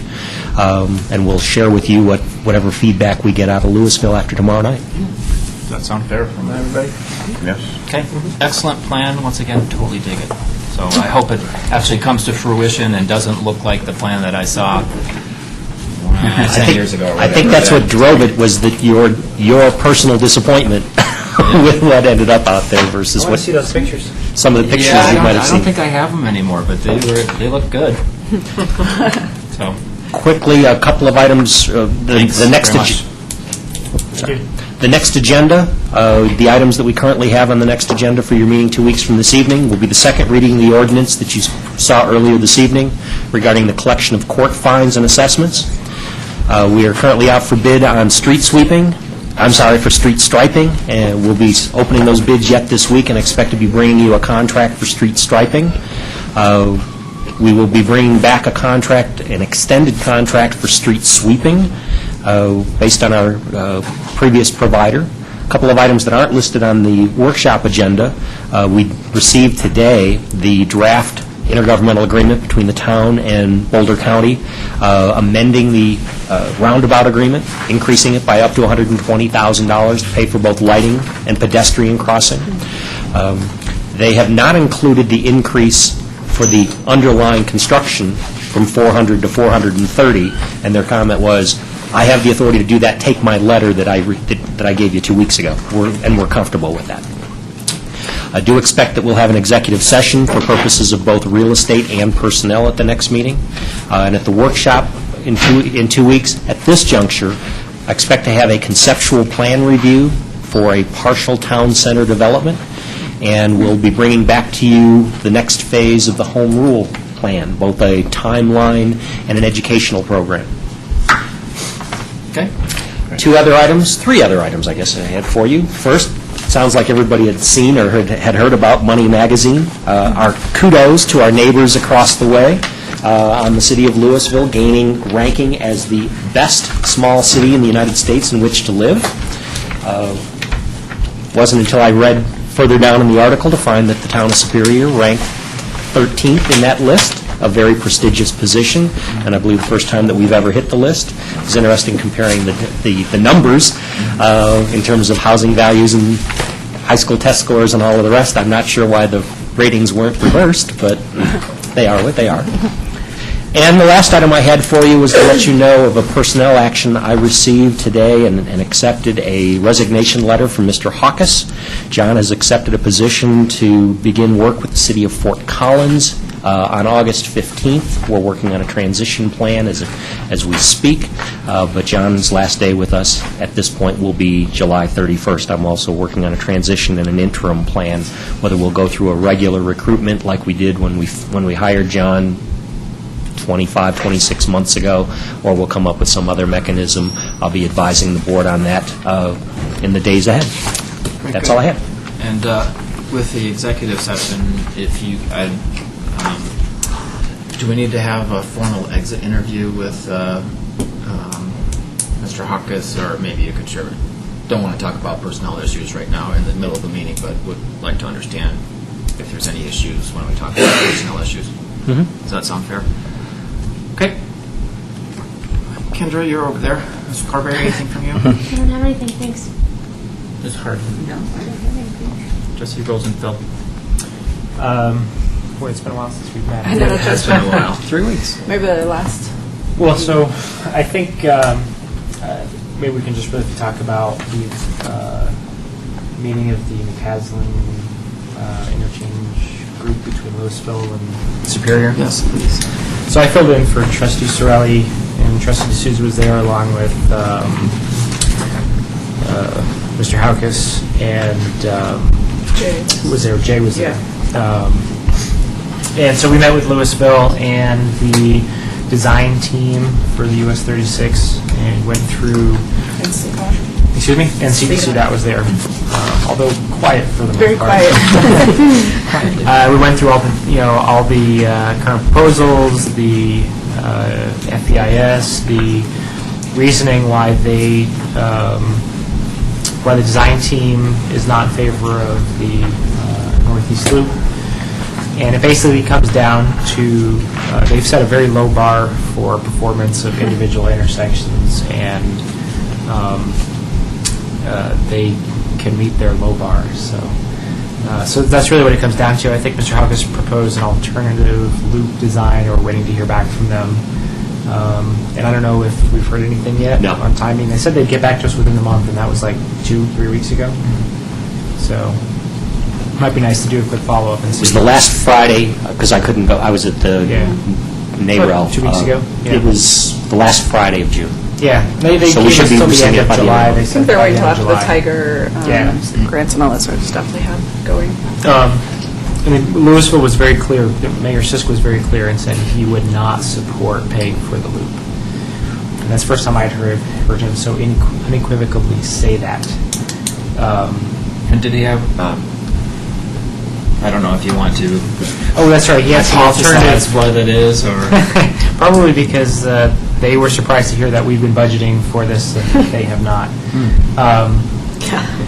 S3: And we'll share with you whatever feedback we get out of Louisville after tomorrow night.
S1: Does that sound fair from everybody?
S4: Yes.
S1: Okay, excellent plan, once again, totally dig it. So I hope it actually comes to fruition and doesn't look like the plan that I saw 10 years ago.
S3: I think that's what drove it, was that your personal disappointment with what ended up out there versus what
S9: see those pictures.
S3: some of the pictures
S1: Yeah,
S3: you might have
S1: I
S3: seen.
S1: don't think I have them anymore, but they look good. So,
S3: Quickly, a couple of items.
S1: thanks
S3: The next
S1: very much.
S3: The next agenda, the items that we currently have on the next agenda for your meeting 2 weeks from this evening will be the second reading of the ordinance that you saw earlier this evening regarding the collection of court fines and assessments. We are currently out for bid on street sweeping. For street striping, and we'll be opening those bids yet this week and expect to be bringing you a contract for street striping. We will be bringing back an extended contract for street sweeping based on our previous provider. A couple of items that aren't listed on the workshop agenda. We received today the draft intergovernmental agreement between the town and Boulder County, amending the roundabout agreement, increasing it by up to $120,000 to pay for both lighting and pedestrian crossing. They have not included the increase for the underlying construction from 400 to 430, and their comment was, I have the authority to do that, take my letter that I gave you 2 weeks ago, and we're comfortable with that. I do expect that we'll have an executive session for purposes of both real estate and personnel at the next meeting. And at the workshop in 2 weeks, at this juncture, I expect to have a conceptual plan review for a partial town center development, and we'll be bringing back to you the next phase of the home rule plan, both a timeline and an educational program.
S1: Okay.
S3: Three other items, I guess, I had for you. First, sounds like everybody had seen or had heard about Money Magazine. Our kudos to our neighbors across the way on the city of Louisville, ranking as the best small city in the United States in which to live. Wasn't until I read further down in the article to find that the town of Superior ranked 13th in that list, a very prestigious position, and I believe the first time that we've ever hit the list. It's interesting comparing the numbers in terms of housing values and high school test scores and all of the rest. I'm not sure why the ratings weren't reversed, but they are what they are. And the last item I had for you was to let you know of a personnel action I received today and accepted a resignation letter from Mr. Hawkes. John has accepted a position to begin work with the city of Fort Collins on August 15th. We're working on a transition plan as we speak, but John's last day with us at this point will be July 31st. I'm also working on a transition and an interim plan, whether we'll go through a regular recruitment like we did when we hired John 25, 26 months ago, or we'll come up with some other mechanism. I'll be advising the board on that in the days ahead. That's all I have.
S1: And with the executive session, do we need to have a formal exit interview with Mr. Hawkes, or maybe you could share? Don't want to talk about personnel issues right now in the middle of the meeting, but would like to understand if there's any issues when we talk about personnel issues.
S3: Mm-hmm.
S1: Does that sound fair? Okay. Kendra, you're over there. Mr. Carberry, anything from you?
S14: I don't have anything, thanks.
S1: Ms. Hart?
S11: No, I don't have anything.
S1: Jesse Rosenfeld?
S9: Boy, it's been a while since we've met.
S2: I know,
S1: It has been a while. 3 weeks.
S2: Maybe the last.
S9: Well, so I think maybe we can just briefly talk about the meeting of the McCaslin interchange group between Louisville and Superior.
S1: Yes, please.
S9: So I filled in for Trustee Sorelli, and Trustee D'Souza was there along with Mr. Haukus, and who was there? Jay was there. And so we met with Louisville and the design team for the US 36 and went through. Excuse me? And CDC, that was there, although quiet for the most part.
S2: Very quiet.
S9: We went through all the current proposals, the FEIS, the reasoning why why the design team is not in favor of the Northeast Loop. And it basically comes down to, they've set a very low bar for performance of individual intersections, and they can meet their low bar. So that's really what it comes down to. I think Mr. Haukus proposed an alternative loop design, or we're waiting to hear back from them. And I don't know if we've heard anything yet on timing. They said they'd get back to us within the month, and that was like 2-3 weeks ago. So it might be nice to do a quick follow-up and see.
S3: It was the last Friday, because I couldn't go, I was at the NAREL.
S9: 2 weeks ago? Yeah.
S3: It was the last Friday of June.
S9: Yeah, they
S3: So we
S9: gave
S3: should
S9: us
S3: be
S9: till the
S3: seeing
S9: end
S3: it
S9: of
S3: by the end
S9: July.
S3: of the
S9: They
S2: I
S9: said
S2: think they're
S9: by
S2: waiting
S9: the
S2: till
S9: end
S2: after
S9: of
S2: the
S9: July.
S2: Tiger grants and all that sort of stuff they have going.
S9: I mean, Louisville was very clear, Mayor Sisk was very clear and said he would not support paying for the loop. And that's the first time I'd heard him so unequivocally say that.
S1: And did he have, I don't know if you want to
S9: Oh, that's right, he had some alternatives.
S1: hypothesize what it is, or...
S9: Probably because they were surprised to hear that we've been budgeting for this and they have not.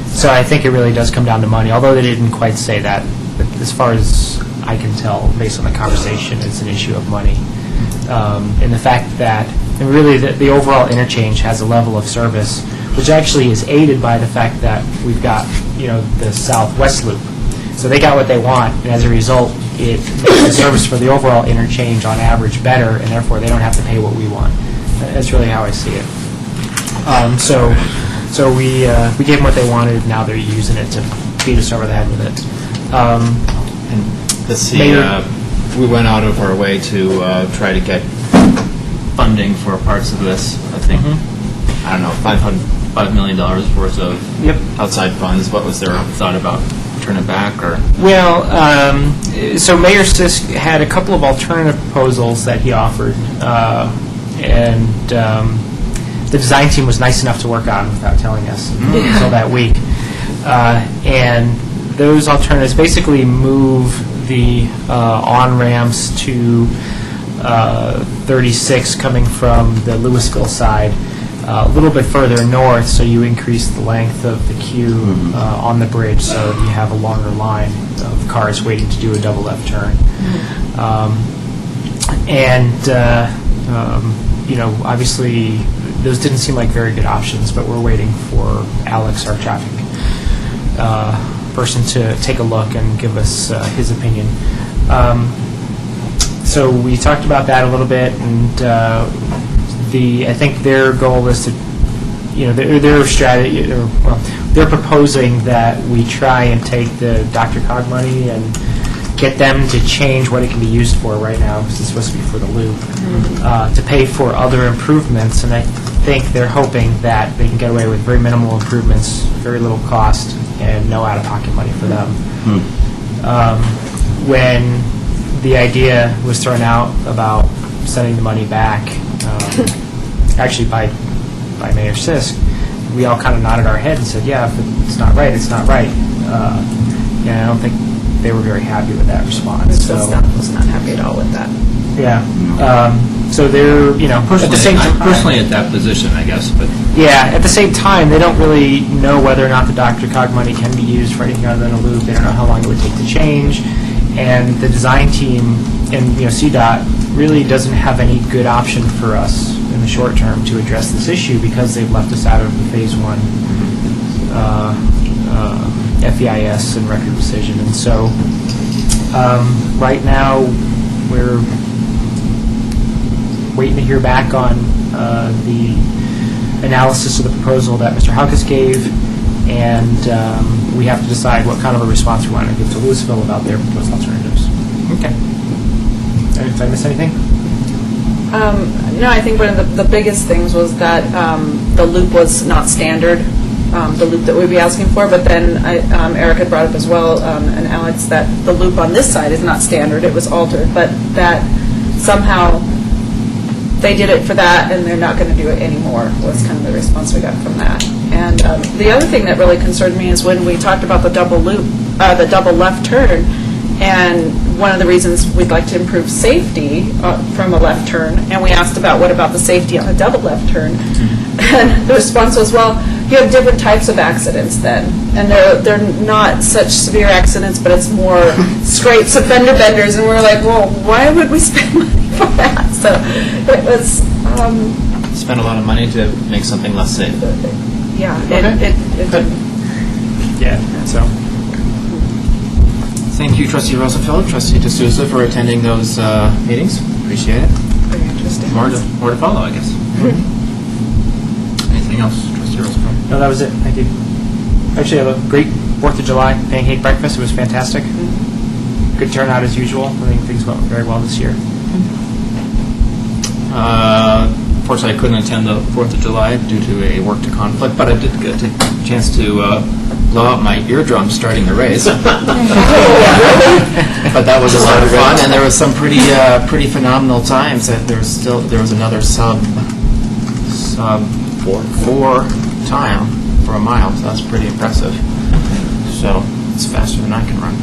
S9: So I think it really does come down to money, although they didn't quite say that. But as far as I can tell, based on the conversation, it's an issue of money. And the fact that, and really, the overall interchange has a level of service, which actually is aided by the fact that we've got, the southwest loop. So they got what they want, and as a result, it makes the service for the overall interchange on average better, and therefore they don't have to pay what we want. That's really how I see it. So we gave them what they wanted, now they're using it to beat us over the head with it.
S1: And
S9: Mayor-
S1: we went out of our way to try to get funding for parts of this. I think, I don't know, $5 million worth of outside funds. What was their thought about turning back, or?
S9: Well, so Mayor Sisk had a couple of alternative proposals that he offered, and the design team was nice enough to work on without telling us until that week. And those alternatives basically move the on-ramps to 36 coming from the Louisville side a little bit further north, so you increase the length of the queue on the bridge, so you have a longer line of cars waiting to do a double left turn. Obviously, those didn't seem like very good options, but we're waiting for Alex, our traffic person, to take a look and give us his opinion. So we talked about that a little bit, and I think their goal is to, their strategy, they're proposing that we try and take the DRCOG money and get them to change what it can be used for right now, because it's supposed to be for the loop, to pay for other improvements, and I think they're hoping that they can get away with very minimal improvements, very little cost, and no out-of-pocket money for them. When the idea was thrown out about sending the money back, actually by Mayor Sisk, we all kind of nodded our head and said, yeah, if it's not right, it's not right. And I don't think they were very happy with that response.
S2: So was not happy at all with that.
S9: Yeah. So they're, at the same time,
S1: personally at that position, I guess, but...
S9: Yeah, at the same time, they don't really know whether or not the DRCOG money can be used for anything other than a loop. They don't know how long it would take to change. And the design team and CDOT really doesn't have any good option for us in the short term to address this issue, because they've left us out of the Phase 1 FEIS and record decision. And so right now we're waiting to hear back on the analysis of the proposal that Mr. Haukus gave, and we have to decide what kind of a response we want to give to Louisville about their proposed alternatives. Okay. Did I miss anything?
S2: No, I think one of the biggest things was that the loop was not standard, the loop that we'd be asking for, but then Eric had brought up as well, and Alex, that the loop on this side is not standard, it was altered, but that somehow they did it for that and they're not going to do it anymore, was kind of the response we got from that. And the other thing that really concerned me is when we talked about the double loop, the double left turn, and one of the reasons we'd like to improve safety from a left turn, and we asked about what about the safety on a double left turn, and the response was, well, you have different types of accidents then, and they're not such severe accidents, but it's more scrapes and fender benders, and we're like, well, why would we spend money for that? So it was...
S1: Spend a lot of money to make something less safe.
S2: Yeah,
S1: Okay.
S9: Yeah, so.
S1: Thank you, Trustee Rosenfeld, Trustee D'Souza, for attending those meetings. Appreciate it.
S2: Very interesting.
S1: More to follow, I guess. Anything else, Trustee Rosenfeld?
S9: No, that was it. Thank you. Actually, have a great 4th of July pancake breakfast. It was fantastic. Good turnout as usual. I think things went very well this year.
S1: Unfortunately, I couldn't attend the 4th of July due to a work to conflict, but I did get a chance to blow out my eardrums starting the race. But that was a lot of fun, and there was some pretty phenomenal times. That there was another sub 4 time for a mile, so that's pretty impressive. So it's faster than I can run.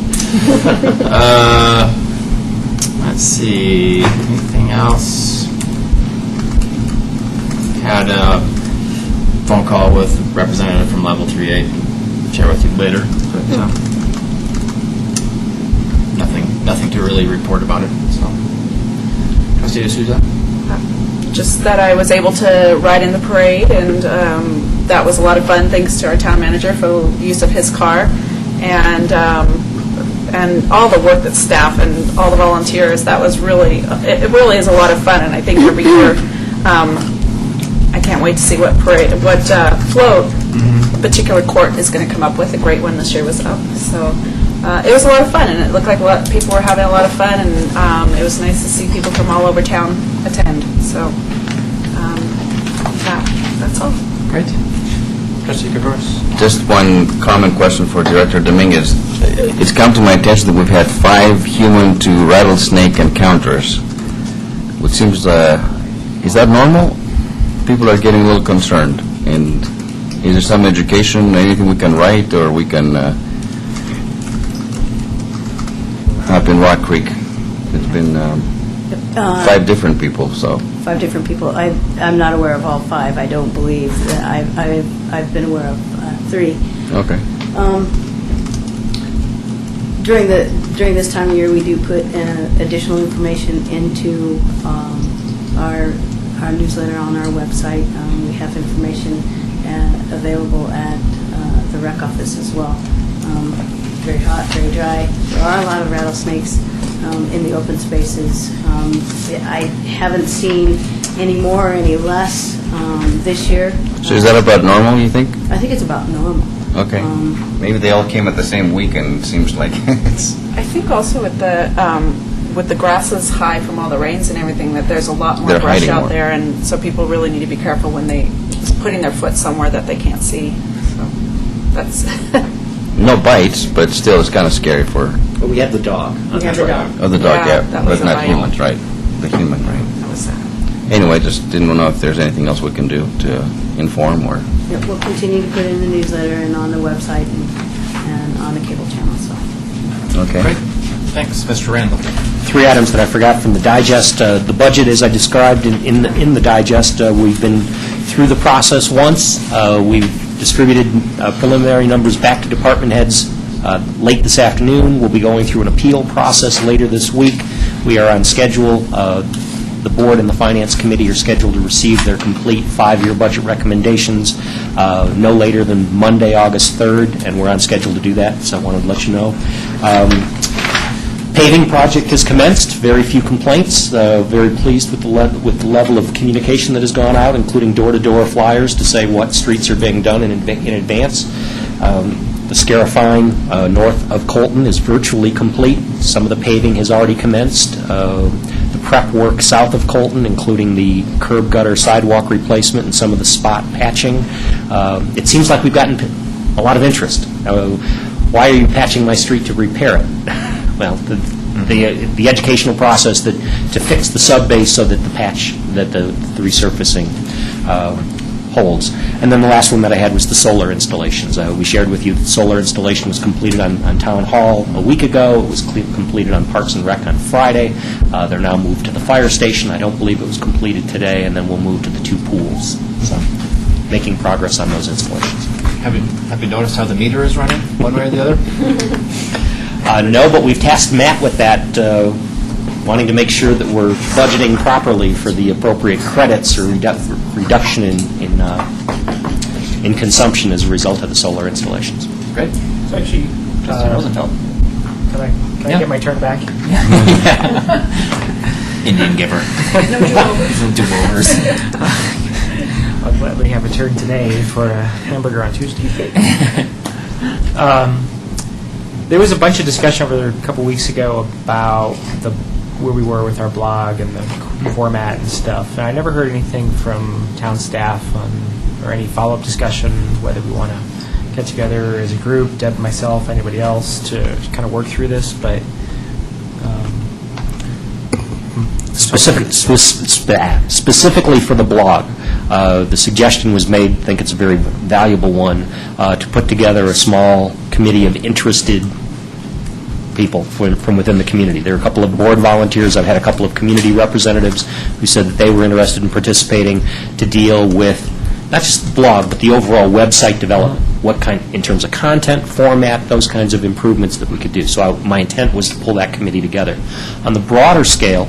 S1: Let's see, anything else? Had a phone call with a representative from Level 3A, share with you later, but nothing to really report about it. So, Trustee D'Souza?
S2: Just that I was able to ride in the parade, and that was a lot of fun, thanks to our town manager for the use of his car, and all the work that staff and all the volunteers, that was really, it really is a lot of fun, and I think every year, I can't wait to see what float a particular court is going to come up with. A great one this year was up. So it was a lot of fun, and it looked like people were having a lot of fun, and it was nice to see people from all over town attend. So that's all.
S1: Great. Trustee Gregorus?
S4: Just one common question for Director Dominguez. It's come to my attention that we've had 5 human to rattlesnake encounters, which seems, is that normal? People are getting a little concerned. And is there some education, anything we can write, or we can, up in Rock Creek, it's been 5 different people, so.
S5: 5 different people. I'm not aware of all 5, I don't believe. I've been aware of 3.
S4: Okay.
S5: During this time of year, we do put additional information into our newsletter on our website. We have information available at the rec office as well. Very hot, very dry. There are a lot of rattlesnakes in the open spaces. I haven't seen any more or any less this year.
S4: So is that about normal, you think?
S5: I think it's about normal.
S4: Okay. Maybe they all came at the same weekend, seems like.
S2: I think also with the grasses high from all the rains and everything, that there's a lot more
S4: They're
S2: brush
S4: hiding
S2: out
S4: more.
S2: there, and so people really need to be careful when they putting their foot somewhere that they can't see. So that's
S4: No bites, but still, it's kind of scary for,
S3: But we have the dog.
S5: We have the dog.
S4: the dog,
S2: Yeah,
S4: yeah,
S2: that
S4: but
S2: was a
S4: not
S2: bite.
S4: humans, right? The human, right?
S2: that was sad.
S4: Anyway, just didn't know if there's anything else we can do to inform or...
S5: Yep, we'll continue to put in the newsletter and on the website and on the cable channel, so.
S4: Okay.
S1: Great. Thanks. Mr. Randall?
S3: 3 items that I forgot from the digest. The budget, as I described in the digest, we've been through the process once. We've distributed preliminary numbers back to department heads late this afternoon. We'll be going through an appeal process later this week. We are on schedule. The board and the finance committee are scheduled to receive their complete 5-year budget recommendations no later than Monday, August 3rd, and we're on schedule to do that, so I wanted to let you know. Paving project has commenced, very few complaints, very pleased with the level of communication that has gone out, including door-to-door flyers to say what streets are being done in advance. The Scarifying north of Colton is virtually complete. Some of the paving has already commenced. The prep work south of Colton, including the curb gutter sidewalk replacement and some of the spot patching. It seems like we've gotten a lot of interest. Why are you patching my street to repair it? Well, the educational process to fix the sub-base so that the patch, that the resurfacing holds. And then the last one that I had was the solar installations. We shared with you that the solar installation was completed on Town Hall a week ago. It was completed on Parks and Rec on Friday. They're now moved to the fire station. I don't believe it was completed today, and then we'll move to the 2 pools. So, making progress on those installations.
S1: Have you noticed how the meter is running, one way or the other?
S3: No, but we've tasked Matt with that, wanting to make sure that we're budgeting properly for the appropriate credits or reduction in consumption as a result of the solar installations.
S1: Great.
S9: So actually,
S1: Mr. Rosenfeld.
S9: can I
S1: Yeah.
S9: get my turn back?
S1: Indian giver. No do-overs.
S9: I'll gladly have a turn today for a hamburger on Tuesday. There was a bunch of discussion over a couple weeks ago about where we were with our blog and the format and stuff. And I never heard anything from town staff or any follow-up discussion, whether we want to get together as a group, Deb, myself, anybody else, to kind of work through this. But
S3: Specifically for the blog, the suggestion was made, I think it's a very valuable one, to put together a small committee of interested people from within the community. There are a couple of board volunteers. I've had a couple of community representatives who said that they were interested in participating to deal with not just the blog, but the overall website development. What kind, in terms of content, format, those kinds of improvements that we could do. So my intent was to pull that committee together. On the broader scale,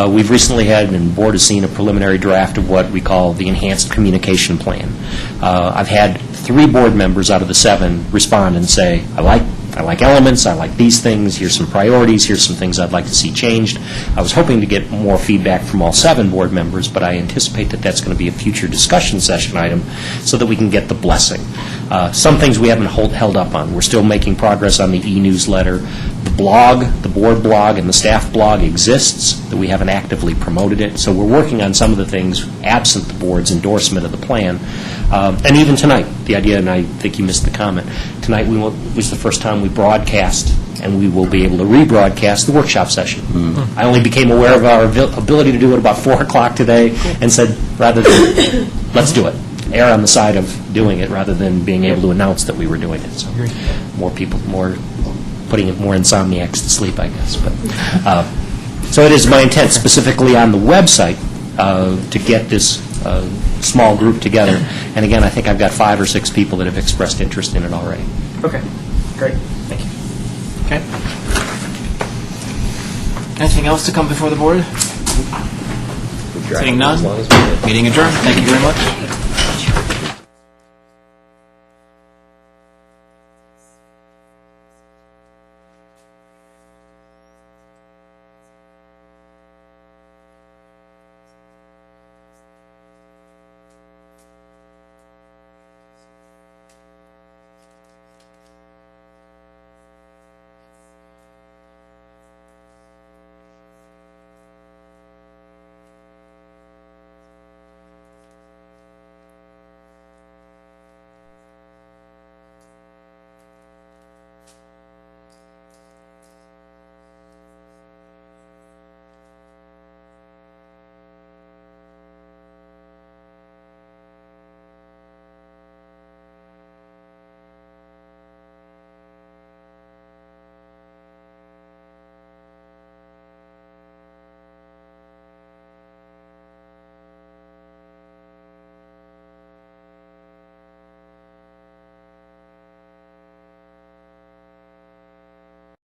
S3: we've recently had, and the board has seen, a preliminary draft of what we call the Enhanced Communication Plan. I've had 3 board members out of the 7 respond and say, I like elements, I like these things, here's some priorities, here's some things I'd like to see changed. I was hoping to get more feedback from all 7 board members, but I anticipate that that's going to be a future discussion session item so that we can get the blessing. Some things we haven't held up on. We're still making progress on the e-newsletter. The blog, the board blog, and the staff blog exists, that we haven't actively promoted it. So we're working on some of the things absent the board's endorsement of the plan. And even tonight, the idea, and I think you missed the comment, tonight was the first time we broadcast, and we will be able to rebroadcast the workshop session. I only became aware of our ability to do it about 4 o'clock today and said, rather than, let's do it. Err on the side of doing it rather than being able to announce that we were doing it. So more people, putting more insomniacs to sleep, I guess. But so it is my intent, specifically on the website, to get this small group together. And again, I think I've got 5 or 6 people that have expressed interest in it already.
S9: Okay, great. Thank you.
S1: Okay. Anything else to come before the board? Seeing none, meeting adjourned. Thank you very much.